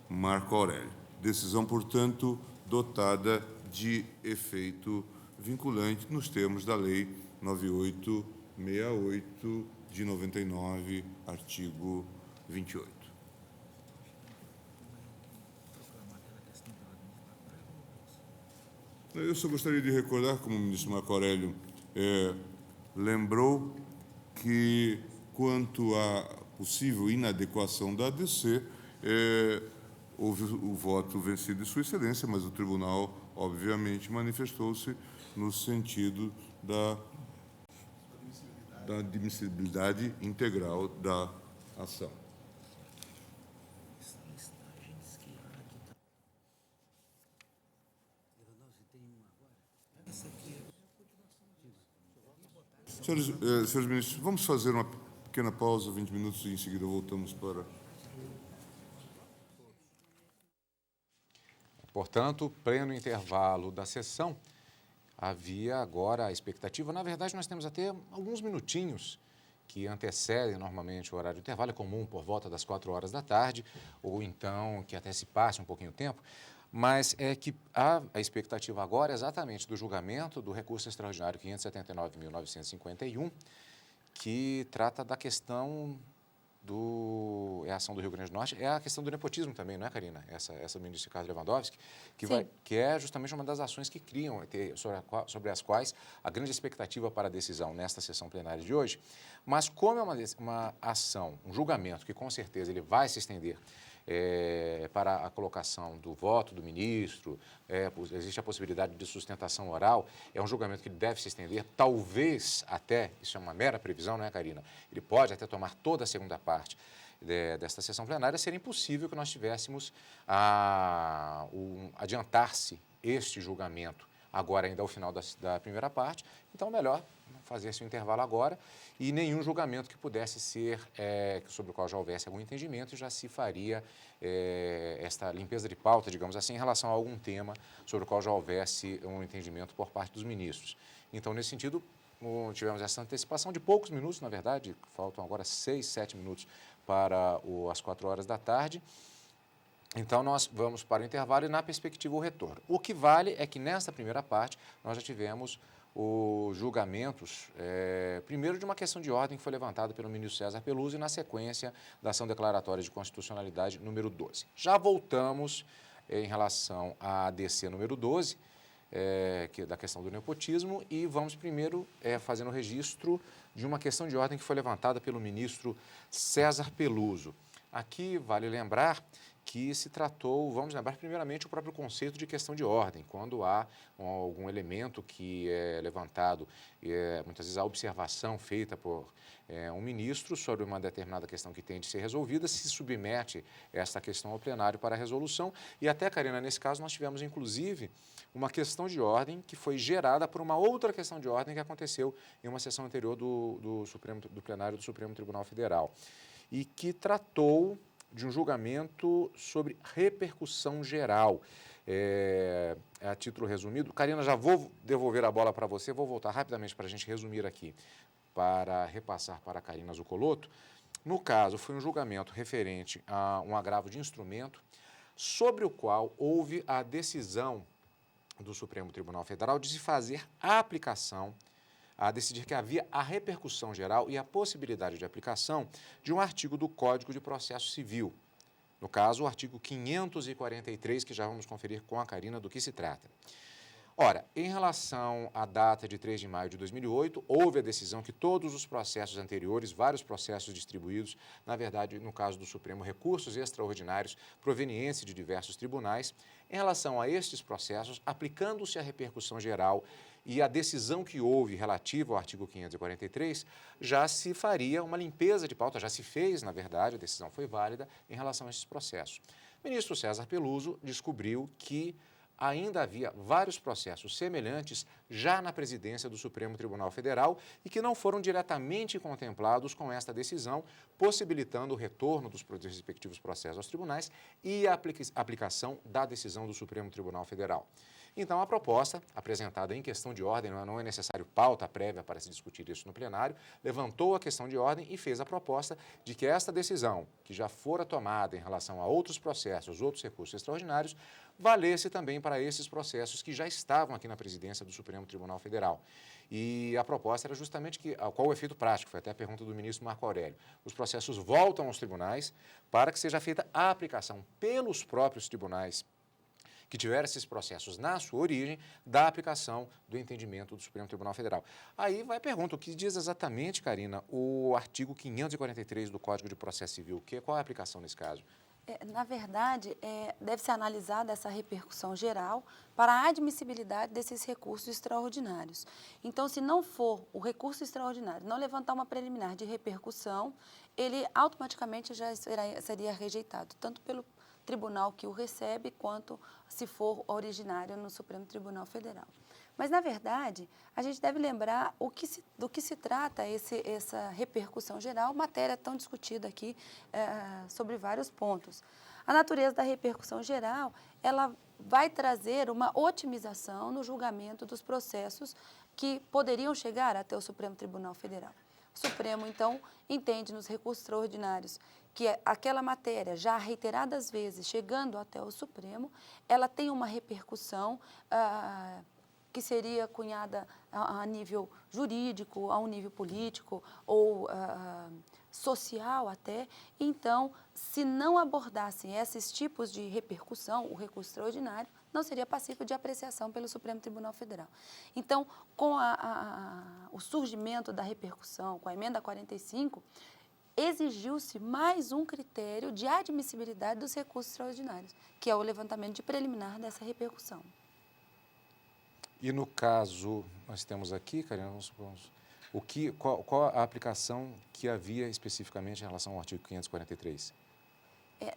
[SPEAKER 2] Marco Aurélio. Decisão, portanto, dotada de efeito vinculante nos termos da Lei 9868 de 99, artigo 28. Eu só gostaria de recordar, como o ministro Marco Aurélio lembrou, que quanto à possível inadequação da ADC, houve o voto vencido de Sua Excelência, mas o tribunal, obviamente, manifestou-se no sentido da admissibilidade integral da ação. Senhores ministros, vamos fazer uma pequena pausa, 20 minutos, e em seguida voltamos para...
[SPEAKER 1] Portanto, pleno intervalo da sessão, havia agora a expectativa, na verdade nós temos até alguns minutinhos que antecedem normalmente o horário do intervalo, é comum por volta das 4 horas da tarde, ou então que até se passe um pouquinho o tempo, mas é que a expectativa agora é exatamente do julgamento do recurso extraordinário 579.951, que trata da questão a ação do Rio Grande do Norte, é a questão do nepotismo também, não é, Karina? Essa do ministro Ricardo Lewandowski, que é justamente uma das ações que criam, sobre as quais a grande expectativa para a decisão nesta sessão plenária de hoje. Mas como é uma ação, um julgamento que com certeza ele vai se estender para a colocação do voto do ministro, existe a possibilidade de sustentação oral, é um julgamento que deve se estender, talvez até, isso é uma mera previsão, não é, Karina? Ele pode até tomar toda a segunda parte desta sessão plenária, seria impossível que nós tivéssemos adiantar-se este julgamento agora ainda ao final da primeira parte, então melhor fazer esse intervalo agora e nenhum julgamento que pudesse ser, sobre o qual já houvesse algum entendimento, e já se faria esta limpeza de pauta, digamos assim, em relação a algum tema sobre o qual já houvesse um entendimento por parte dos ministros. Então, nesse sentido, tivemos essa antecipação de poucos minutos, na verdade, faltam agora 6, 7 minutos para as 4 horas da tarde. Então, nós vamos para o intervalo e, na perspectiva, o retorno. O que vale é que, nesta primeira parte, nós já tivemos os julgamentos, primeiro de uma questão de ordem que foi levantada pelo ministro César Peluso e, na sequência, da ação declaratória de constitucionalidade número 12. Já voltamos em relação à ADC número 12, que é da questão do nepotismo, e vamos primeiro fazendo o registro de uma questão de ordem que foi levantada pelo ministro César Peluso. Aqui vale lembrar que se tratou, vamos lembrar primeiramente o próprio conceito de questão de ordem, quando há algum elemento que é levantado, muitas vezes a observação feita por um ministro sobre uma determinada questão que tem de ser resolvida, se submete esta questão ao plenário para resolução. E até, Karina, nesse caso nós tivemos inclusive uma questão de ordem que foi gerada por uma outra questão de ordem que aconteceu em uma sessão anterior do plenário do Supremo Tribunal Federal e que tratou de um julgamento sobre repercussão geral. A título resumido, Karina, já vou devolver a bola para você, vou voltar rapidamente para a gente resumir aqui, para repassar para a Karina Zucolotto. No caso, foi um julgamento referente a um agravo de instrumento, sobre o qual houve a decisão do Supremo Tribunal Federal de se fazer a aplicação, a decidir que havia a repercussão geral e a possibilidade de aplicação de um artigo do Código de Processo Civil. No caso, o artigo 543, que já vamos conferir com a Karina do que se trata. Ora, em relação à data de 3 de maio de 2008, houve a decisão que todos os processos anteriores, vários processos distribuídos, na verdade, no caso do Supremo, recursos extraordinários provenientes de diversos tribunais, em relação a estes processos, aplicando-se a repercussão geral e a decisão que houve relativa ao artigo 543, já se faria uma limpeza de pauta, já se fez, na verdade, a decisão foi válida em relação a esses processos. O ministro César Peluso descobriu que ainda havia vários processos semelhantes já na presidência do Supremo Tribunal Federal e que não foram diretamente contemplados com esta decisão, possibilitando o retorno dos respectivos processos aos tribunais e a aplicação da decisão do Supremo Tribunal Federal. Então, a proposta, apresentada em questão de ordem, não é necessário pauta prévia para se discutir isso no plenário, levantou a questão de ordem e fez a proposta de que esta decisão, que já fora tomada em relação a outros processos, outros recursos extraordinários, valesse também para esses processos que já estavam aqui na presidência do Supremo Tribunal Federal. E a proposta era justamente qual o efeito prático, foi até a pergunta do ministro Marco Aurélio. Os processos voltam aos tribunais para que seja feita a aplicação pelos próprios tribunais que tiveram esses processos na sua origem, da aplicação do entendimento do Supremo Tribunal Federal. Aí vai a pergunta, o que diz exatamente, Karina, o artigo 543 do Código de Processo Civil? Qual é a aplicação nesse caso?
[SPEAKER 14] Na verdade, deve ser analisada essa repercussão geral para a admissibilidade desses recursos extraordinários. Então, se não for o recurso extraordinário, não levantar uma preliminar de repercussão, ele automaticamente já seria rejeitado, tanto pelo tribunal que o recebe, quanto se for originário no Supremo Tribunal Federal. Mas, na verdade, a gente deve lembrar do que se trata essa repercussão geral, matéria tão discutida aqui sobre vários pontos. A natureza da repercussão geral, ela vai trazer uma otimização no julgamento dos processos que poderiam chegar até o Supremo Tribunal Federal. O Supremo, então, entende nos recursos extraordinários que aquela matéria, já reiteradas vezes chegando até o Supremo, ela tem uma repercussão que seria cunhada a nível jurídico, a um nível político ou social até. Então, se não abordassem esses tipos de repercussão, o recurso extraordinário não seria passível de apreciação pelo Supremo Tribunal Federal. Então, com o surgimento da repercussão, com a emenda 45, exigiu-se mais um critério de admissibilidade dos recursos extraordinários, que é o levantamento de preliminar dessa repercussão.
[SPEAKER 1] E no caso, nós temos aqui, Karina, qual a aplicação que havia especificamente em relação ao artigo 543?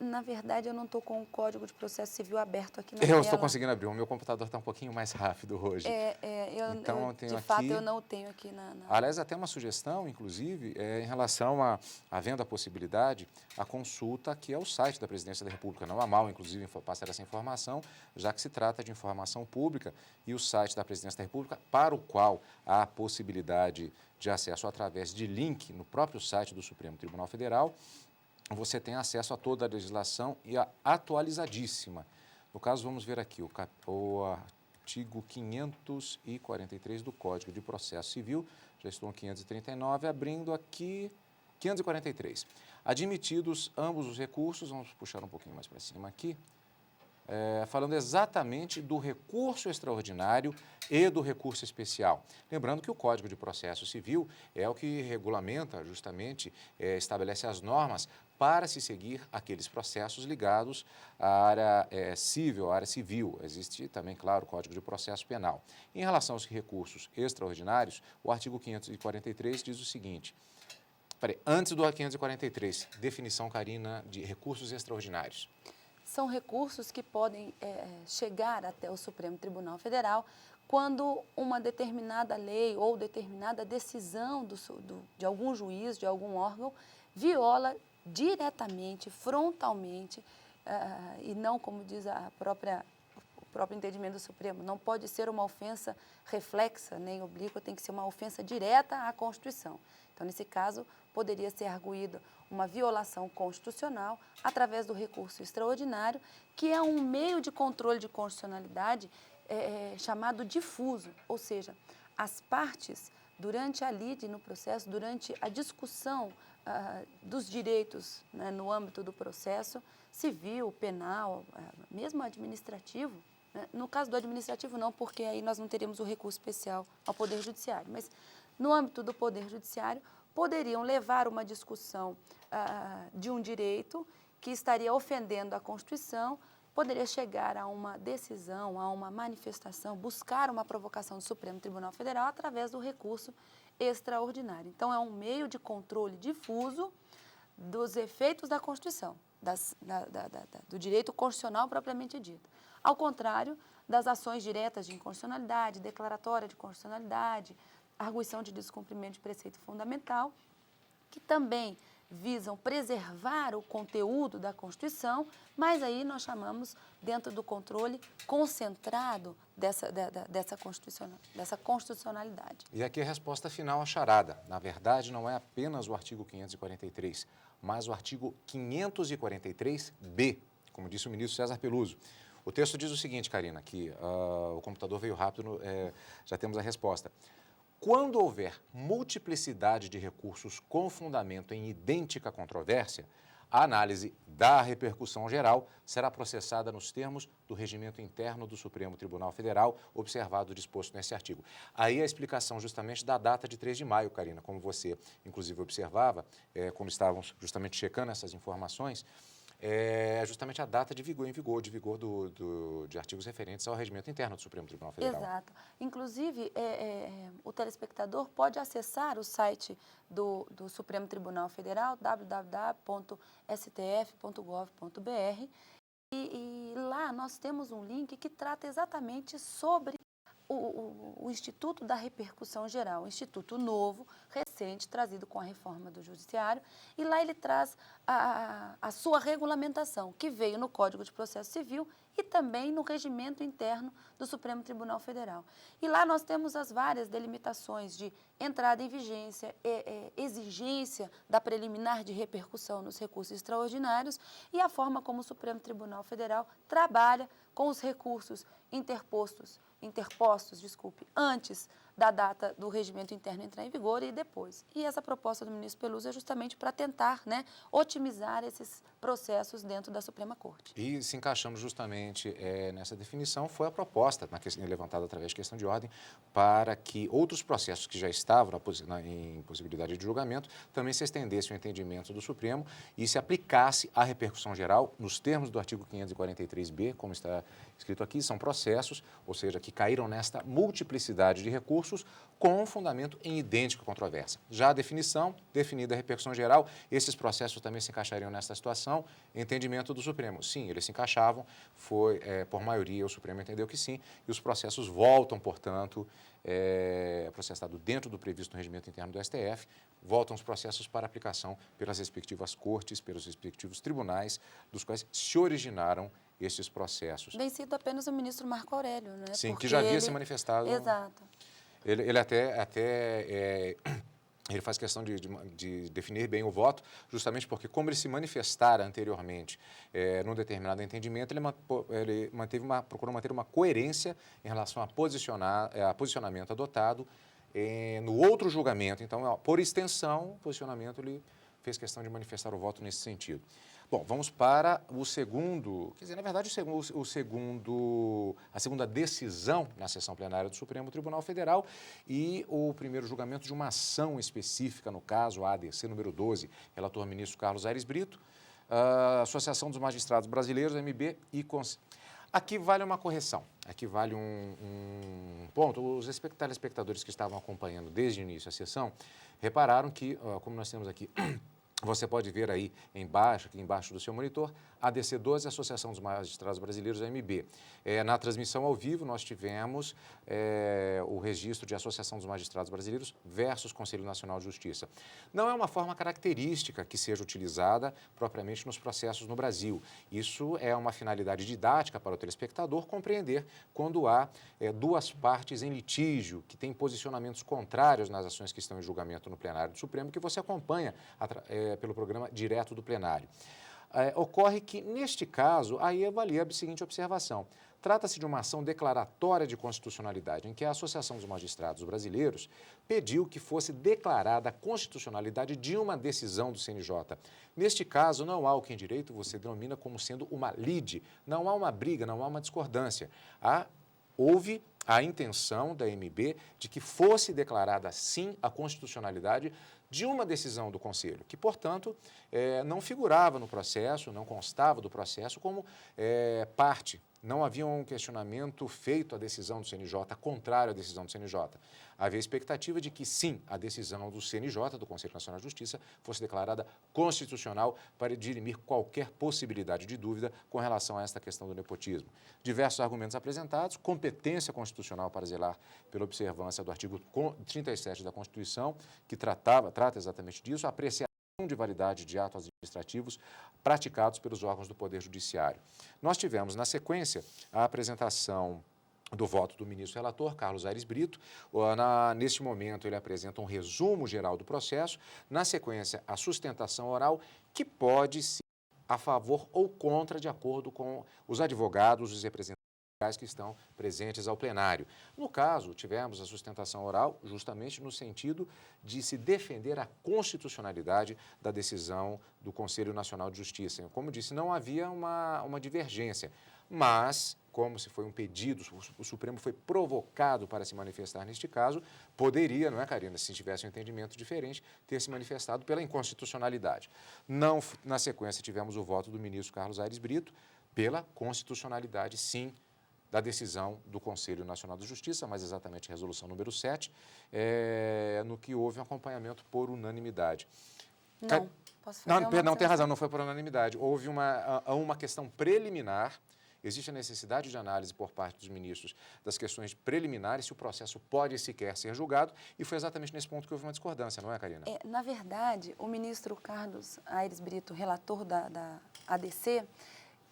[SPEAKER 14] Na verdade, eu não estou com o Código de Processo Civil aberto aqui na
[SPEAKER 1] tela.
[SPEAKER 14] tela.
[SPEAKER 1] Eu estou conseguindo abrir, o meu computador está um pouquinho mais rápido hoje.
[SPEAKER 14] Então,
[SPEAKER 1] eu tenho
[SPEAKER 14] de fato, eu não tenho aqui na...
[SPEAKER 1] Aliás, até uma sugestão, inclusive, em relação à venda da possibilidade, a consulta que é o site da Presidência da República. Não há mal, inclusive, passar essa informação, já que se trata de informação pública, e o site da Presidência da República, para o qual há a possibilidade de acesso através de link no próprio site do Supremo Tribunal Federal, você tem acesso a toda a legislação e a atualizadíssima. No caso, vamos ver aqui o artigo 543 do Código de Processo Civil, já estou no 539, abrindo aqui 543. Admitidos ambos os recursos, vamos puxar um pouquinho mais para cima aqui, falando exatamente do recurso extraordinário e do recurso especial. Lembrando que o Código de Processo Civil é o que regulamenta, justamente, estabelece as normas para se seguir aqueles processos ligados à área civil, à área civil. Existe também, claro, o Código de Processo Penal. Em relação aos recursos extraordinários, o artigo 543 diz o seguinte... Antes do 543, definição, Karina, de recursos extraordinários.
[SPEAKER 14] São recursos que podem chegar até o Supremo Tribunal Federal quando uma determinada lei ou determinada decisão de algum juiz, de algum órgão, viola diretamente, frontalmente, e não, como diz o próprio entendimento do Supremo, não pode ser uma ofensa reflexa nem oblíqua, tem que ser uma ofensa direta à Constituição. Então, nesse caso, poderia ser arguída uma violação constitucional através do recurso extraordinário, que é um meio de controle de constitucionalidade chamado difuso, ou seja, as partes, durante a lide no processo, durante a discussão dos direitos, né, no âmbito do processo civil, penal, mesmo administrativo, né? No caso do administrativo não, porque aí nós não teríamos o recurso especial ao Poder Judiciário, mas no âmbito do Poder Judiciário poderiam levar uma discussão de um direito que estaria ofendendo a Constituição, poderia chegar a uma decisão, a uma manifestação, buscar uma provocação do Supremo Tribunal Federal através do recurso extraordinário. Então, é um meio de controle difuso dos efeitos da Constituição, do direito constitucional propriamente dito. Ao contrário das ações diretas de inconstitucionalidade, declaratória de constitucionalidade, arguição de descumprimento de preceito fundamental, que também visam preservar o conteúdo da Constituição, mas aí nós chamamos, dentro do controle concentrado dessa constitucionalidade.
[SPEAKER 1] E aqui a resposta final à charada. Na verdade, não é apenas o artigo 543, mas o artigo 543-B, como disse o ministro César Peluso. O texto diz o seguinte, Karina, que o computador veio rápido, já temos a resposta. Quando houver multiplicidade de recursos com fundamento em idêntica controvérsia, a análise da repercussão geral será processada nos termos do regimento interno do Supremo Tribunal Federal, observado o disposto nesse artigo. Aí a explicação justamente da data de 3 de maio, Karina, como você inclusive observava, como estávamos justamente checando essas informações, é justamente a data de vigor de artigos referentes ao regimento interno do Supremo Tribunal Federal.
[SPEAKER 14] Exato. Inclusive, o telespectador pode acessar o site do Supremo Tribunal Federal, www.stf.gov.br, e lá nós temos um link que trata exatamente sobre o Instituto da Repercussão Geral, um instituto novo, recente, trazido com a reforma do Judiciário, e lá ele traz a sua regulamentação, que veio no Código de Processo Civil e também no regimento interno do Supremo Tribunal Federal. E lá nós temos as várias delimitações de entrada em vigência, exigência da preliminar de repercussão nos recursos extraordinários e a forma como o Supremo Tribunal Federal trabalha com os recursos interpostos, antes da data do regimento interno entrar em vigor e depois. E essa proposta do ministro Peluso é justamente para tentar, né, otimizar esses processos dentro da Suprema Corte.
[SPEAKER 1] E se encaixamos justamente nessa definição, foi a proposta levantada através de questão de ordem para que outros processos que já estavam em possibilidade de julgamento também se estendesse o entendimento do Supremo e se aplicasse à repercussão geral nos termos do artigo 543-B, como está escrito aqui, são processos, ou seja, que caíram nesta multiplicidade de recursos com fundamento em idêntica controvérsia. Já a definição, definida a repercussão geral, esses processos também se encaixariam nesta situação, entendimento do Supremo. Sim, eles se encaixavam, foi por maioria, o Supremo entendeu que sim, e os processos voltam, portanto, processado dentro do previsto no regimento interno do STF, voltam os processos para aplicação pelas respectivas cortes, pelos respectivos tribunais, dos quais se originaram estes processos.
[SPEAKER 14] Vencido apenas o ministro Marco Aurélio, né?
[SPEAKER 1] Sim,
[SPEAKER 14] porque
[SPEAKER 1] que já havia se manifestado.
[SPEAKER 14] Exato.
[SPEAKER 1] Ele até ele faz questão de definir bem o voto, justamente porque, como ele se manifestara anteriormente num determinado entendimento, ele procurou manter uma coerência em relação a posicionamento adotado no outro julgamento. Então, por extensão, o posicionamento, ele fez questão de manifestar o voto nesse sentido. Bom, vamos para o segundo, quer dizer, na verdade, a segunda decisão na sessão plenária do Supremo Tribunal Federal e o primeiro julgamento de uma ação específica, no caso, a ADC número 12, relator ministro Carlos Aires Brito, Associação dos Magistrados Brasileiros, AMB e Aqui vale uma correção, aqui vale um ponto. Os telespectadores que estavam acompanhando desde o início a sessão repararam que, como nós temos aqui, você pode ver aí embaixo, aqui embaixo do seu monitor, ADC 12, Associação dos Magistrados Brasileiros, AMB. Na transmissão ao vivo, nós tivemos o registro de Associação dos Magistrados Brasileiros versus Conselho Nacional de Justiça. Não é uma forma característica que seja utilizada propriamente nos processos no Brasil. Isso é uma finalidade didática para o telespectador compreender quando há duas partes em litígio, que têm posicionamentos contrários nas ações que estão em julgamento no plenário do Supremo, que você acompanha pelo programa direto do plenário. Ocorre que, neste caso, aí avalia a seguinte observação. Trata-se de uma ação declaratória de constitucionalidade, em que a Associação dos Magistrados Brasileiros pediu que fosse declarada a constitucionalidade de uma decisão do CNJ. Neste caso, não há o que em direito você denomina como sendo uma lide, não há uma briga, não há uma discordância. Houve a intenção da AMB de que fosse declarada, sim, a constitucionalidade de uma decisão do Conselho, que, portanto, não figurava no processo, não constava do processo como parte. Não havia um questionamento feito à decisão do CNJ, contrário à decisão do CNJ. Havia a expectativa de que, sim, a decisão do CNJ, do Conselho Nacional de Justiça, fosse declarada constitucional para dirimir qualquer possibilidade de dúvida com relação a esta questão do nepotismo. Diversos argumentos apresentados, competência constitucional para zelar pela observância do artigo 37 da Constituição, que trata exatamente disso, apreciação de validade de atos administrativos praticados pelos órgãos do Poder Judiciário. Nós tivemos, na sequência, a apresentação do voto do ministro relator, Carlos Aires Brito. Neste momento, ele apresenta um resumo geral do processo. Na sequência, a sustentação oral, que pode ser a favor ou contra, de acordo com os advogados, os representantes que estão presentes ao plenário. No caso, tivemos a sustentação oral justamente no sentido de se defender a constitucionalidade da decisão do Conselho Nacional de Justiça. Como disse, não havia uma divergência, mas, como se foi um pedido, o Supremo foi provocado para se manifestar neste caso, poderia, não é, Karina, se tivesse um entendimento diferente, ter se manifestado pela inconstitucionalidade. Não, na sequência, tivemos o voto do ministro Carlos Aires Brito pela constitucionalidade, sim, da decisão do Conselho Nacional de Justiça, mais exatamente a resolução número 7, no que houve um acompanhamento por unanimidade.
[SPEAKER 14] Não, posso fazer
[SPEAKER 1] não, tem razão, não foi por unanimidade. Houve uma questão preliminar, existe a necessidade de análise por parte dos ministros das questões preliminares, se o processo pode sequer ser julgado, e foi exatamente nesse ponto que houve uma discordância, não é, Karina?
[SPEAKER 14] Na verdade, o ministro Carlos Aires Brito, relator da ADC,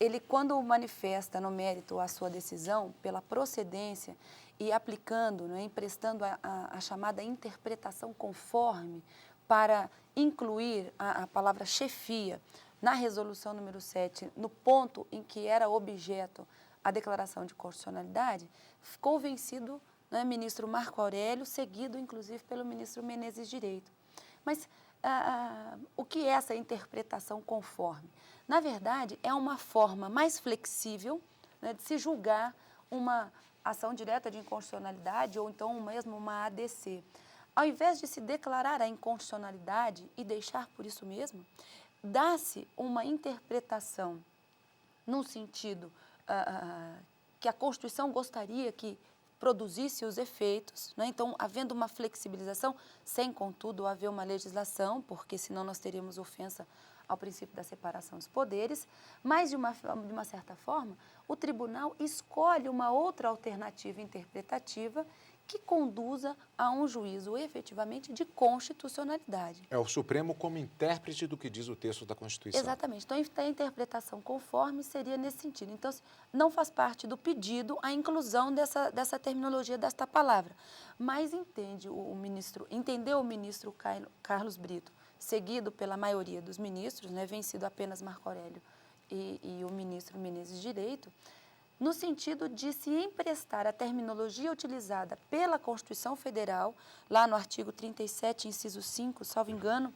[SPEAKER 14] ele, quando manifesta no mérito a sua decisão, pela procedência e aplicando, emprestando a chamada interpretação conforme para incluir a palavra chefia na resolução número 7, no ponto em que era objeto a declaração de constitucionalidade, ficou vencido ministro Marco Aurélio, seguido, inclusive, pelo ministro Menezes Direito. Mas o que é essa interpretação conforme? Na verdade, é uma forma mais flexível de se julgar uma ação direta de inconstitucionalidade ou então mesmo uma ADC. Ao invés de se declarar a inconstitucionalidade e deixar por isso mesmo, dá-se uma interpretação num sentido que a Constituição gostaria que produzisse os efeitos, Então, havendo uma flexibilização, sem, contudo, haver uma legislação, porque senão nós teríamos ofensa ao princípio da separação dos poderes, mas, de uma certa forma, o tribunal escolhe uma outra alternativa interpretativa que conduza a um juízo efetivamente de constitucionalidade.
[SPEAKER 1] É o Supremo como intérprete do que diz o texto da Constituição.
[SPEAKER 14] Exatamente. Então, a interpretação conforme seria nesse sentido. Então, não faz parte do pedido a inclusão dessa terminologia, desta palavra. Mas entendeu o ministro Carlos Brito, seguido pela maioria dos ministros, vencido apenas Marco Aurélio e o ministro Menezes Direito, no sentido de se emprestar a terminologia utilizada pela Constituição Federal, lá no artigo 37, inciso 5, salvo engano,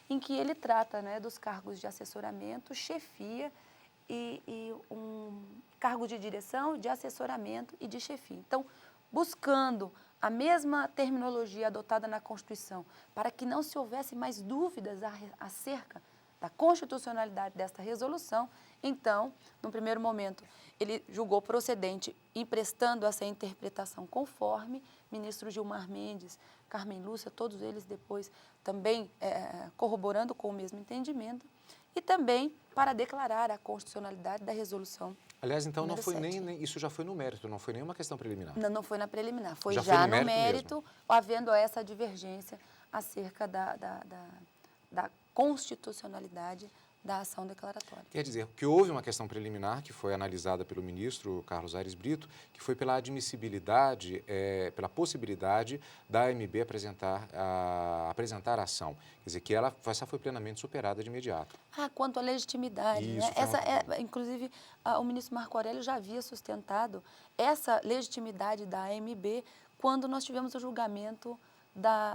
[SPEAKER 14] em que ele trata, né, dos cargos de assessoramento, chefia e um cargo de direção, de assessoramento e de chefia. Então, buscando a mesma terminologia adotada na Constituição, para que não se houvesse mais dúvidas acerca da constitucionalidade desta resolução, então, no primeiro momento, ele julgou procedente, emprestando essa interpretação conforme, ministro Gilmar Mendes, Carmen Lúcia, todos eles depois também corroborando com o mesmo entendimento, e também para declarar a constitucionalidade da resolução.
[SPEAKER 1] Aliás, então, não foi
[SPEAKER 14] 7.
[SPEAKER 1] nem, isso já foi no mérito, não foi nenhuma questão preliminar.
[SPEAKER 14] Não, não foi na preliminar, foi
[SPEAKER 1] Já
[SPEAKER 14] já
[SPEAKER 1] foi no
[SPEAKER 14] no
[SPEAKER 1] mérito
[SPEAKER 14] mérito, havendo essa divergência acerca da constitucionalidade da ação declaratória.
[SPEAKER 1] Quer dizer, que houve uma questão preliminar que foi analisada pelo ministro Carlos Aires Brito, que foi pela admissibilidade, pela possibilidade da AMB apresentar a ação. Quer dizer, que essa foi plenamente superada de imediato.
[SPEAKER 14] Quanto à legitimidade,
[SPEAKER 1] Isso,
[SPEAKER 14] né? Inclusive, o ministro Marco Aurélio já havia sustentado essa legitimidade da AMB quando nós tivemos o julgamento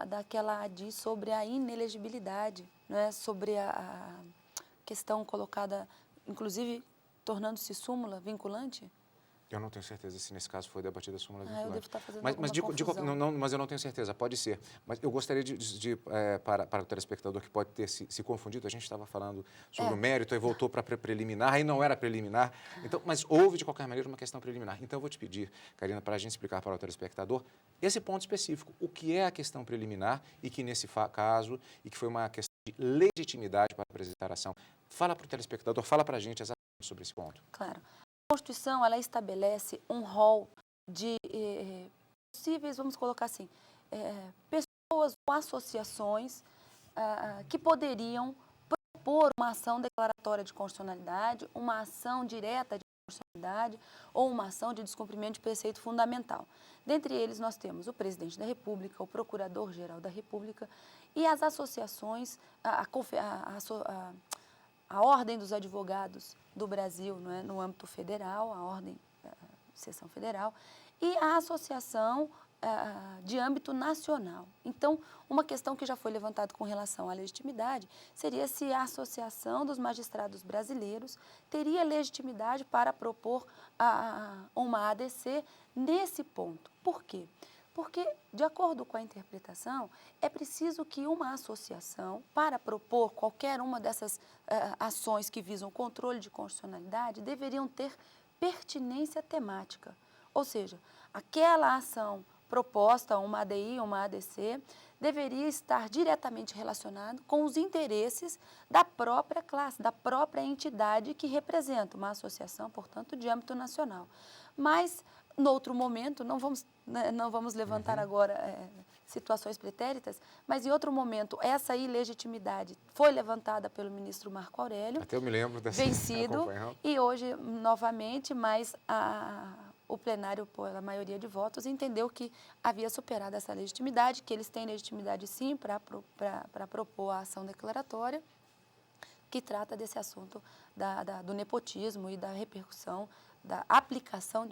[SPEAKER 14] daquela ADI sobre a inelegibilidade, né? Sobre a questão colocada, inclusive, tornando-se súmula vinculante?
[SPEAKER 1] Eu não tenho certeza se nesse caso foi debatida a súmula vinculante.
[SPEAKER 14] Eu devo estar fazendo
[SPEAKER 1] mas
[SPEAKER 14] confusão.
[SPEAKER 1] mas eu não tenho certeza, pode ser. Mas eu gostaria para o telespectador que pode ter se confundido, a gente estava falando sobre o mérito, aí voltou para preliminar, aí não era preliminar. Então, mas houve, de qualquer maneira, uma questão preliminar. Então, eu vou te pedir, Karina, para a gente explicar para o telespectador esse ponto específico, o que é a questão preliminar e que, nesse caso, e que foi uma questão de legitimidade para apresentar a ação. Fala para o telespectador, fala para a gente exatamente sobre esse ponto.
[SPEAKER 14] Claro. A Constituição, ela estabelece um rol de possíveis, vamos colocar assim, pessoas ou associações que poderiam propor uma ação declaratória de constitucionalidade, uma ação direta de constitucionalidade ou uma ação de descumprimento de preceito fundamental. Dentre eles, nós temos o presidente da República, o procurador-geral da República e as associações, a Ordem dos Advogados do Brasil, não é? No âmbito federal, a Ordem, Seção Federal, e a Associação de âmbito nacional. Então, uma questão que já foi levantada com relação à legitimidade seria se a Associação dos Magistrados Brasileiros teria legitimidade para propor uma ADC nesse ponto. Por quê? Porque, de acordo com a interpretação, é preciso que uma associação, para propor qualquer uma dessas ações que visam controle de constitucionalidade, deveriam ter pertinência temática. Ou seja, aquela ação proposta, uma ADI, uma ADC, deveria estar diretamente relacionada com os interesses da própria classe, da própria entidade que representa uma associação, portanto, de âmbito nacional. Mas, no outro momento, não vamos levantar agora situações pretéritas, mas em outro momento essa ilegitimidade foi levantada pelo ministro Marco Aurélio.
[SPEAKER 1] Até eu me lembro dessa
[SPEAKER 14] vencido, e hoje, novamente, mas o plenário, por a maioria de votos, entendeu que havia superado essa legitimidade, que eles têm legitimidade, sim, para propor a ação declaratória, que trata desse assunto do nepotismo e da repercussão, da aplicação,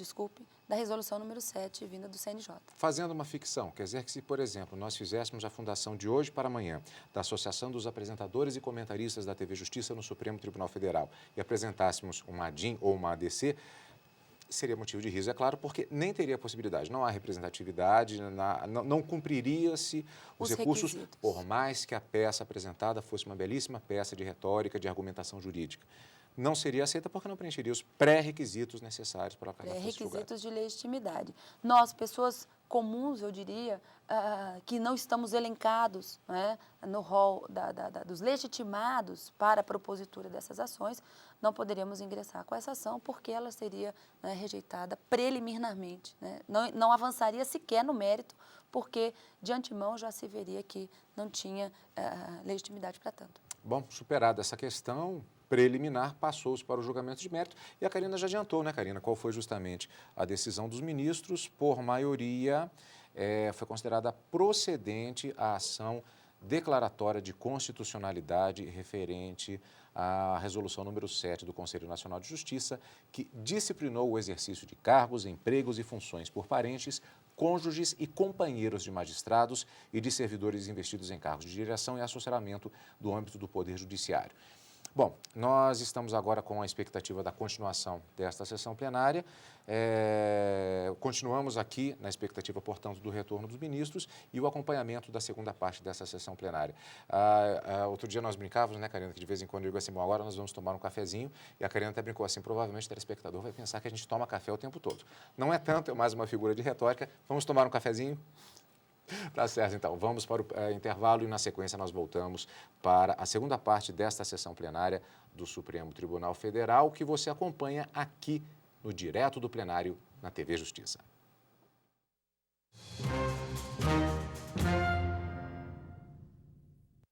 [SPEAKER 14] da resolução número 7, vinda do CNJ.
[SPEAKER 1] Fazendo uma ficção, quer dizer que se, por exemplo, nós fizéssemos a fundação de hoje para amanhã da Associação dos Apresentadores e Comentaristas da TV Justiça no Supremo Tribunal Federal e apresentássemos uma ADIM ou uma ADC, seria motivo de riso, é claro, porque nem teria possibilidade, não há representatividade, não cumpriria-se os recursos, por mais que a peça apresentada fosse uma belíssima peça de retórica, de argumentação jurídica. Não seria aceita porque não preencheria os pré-requisitos necessários para que ela fosse julgada.
[SPEAKER 14] Requisitos de legitimidade. Nós, pessoas comuns, eu diria, que não estamos elencados, né, no rol dos legitimados para a propositura dessas ações, não poderíamos ingressar com essa ação porque ela seria, né, rejeitada preliminarmente, né? Não avançaria sequer no mérito, porque de antemão já se veria que não tinha legitimidade para tanto.
[SPEAKER 1] Bom, superada essa questão preliminar, passou-se para o julgamento de mérito e a Karina já adiantou, né, Karina, qual foi justamente a decisão dos ministros. Por maioria, foi considerada procedente a ação declaratória de constitucionalidade referente à resolução número 7 do Conselho Nacional de Justiça, que disciplinou o exercício de cargos, empregos e funções por parentes cônjuges e companheiros de magistrados e de servidores investidos em cargos de direção e assessoramento do âmbito do Poder Judiciário. Bom, nós estamos agora com a expectativa da continuação desta sessão plenária. Continuamos aqui na expectativa, portanto, do retorno dos ministros e o acompanhamento da segunda parte dessa sessão plenária. Outro dia nós brincávamos, né, Karina, que de vez em quando eu digo assim, bom, agora nós vamos tomar um cafezinho, e a Karina até brincou assim, provavelmente o telespectador vai pensar que a gente toma café o tempo todo. Não é tanto, é mais uma figura de retórica. Vamos tomar um cafezinho? Tá certo, então. Vamos para o intervalo e, na sequência, nós voltamos para a segunda parte desta sessão plenária do Supremo Tribunal Federal, que você acompanha aqui no Direto do Plenário, na TV Justiça.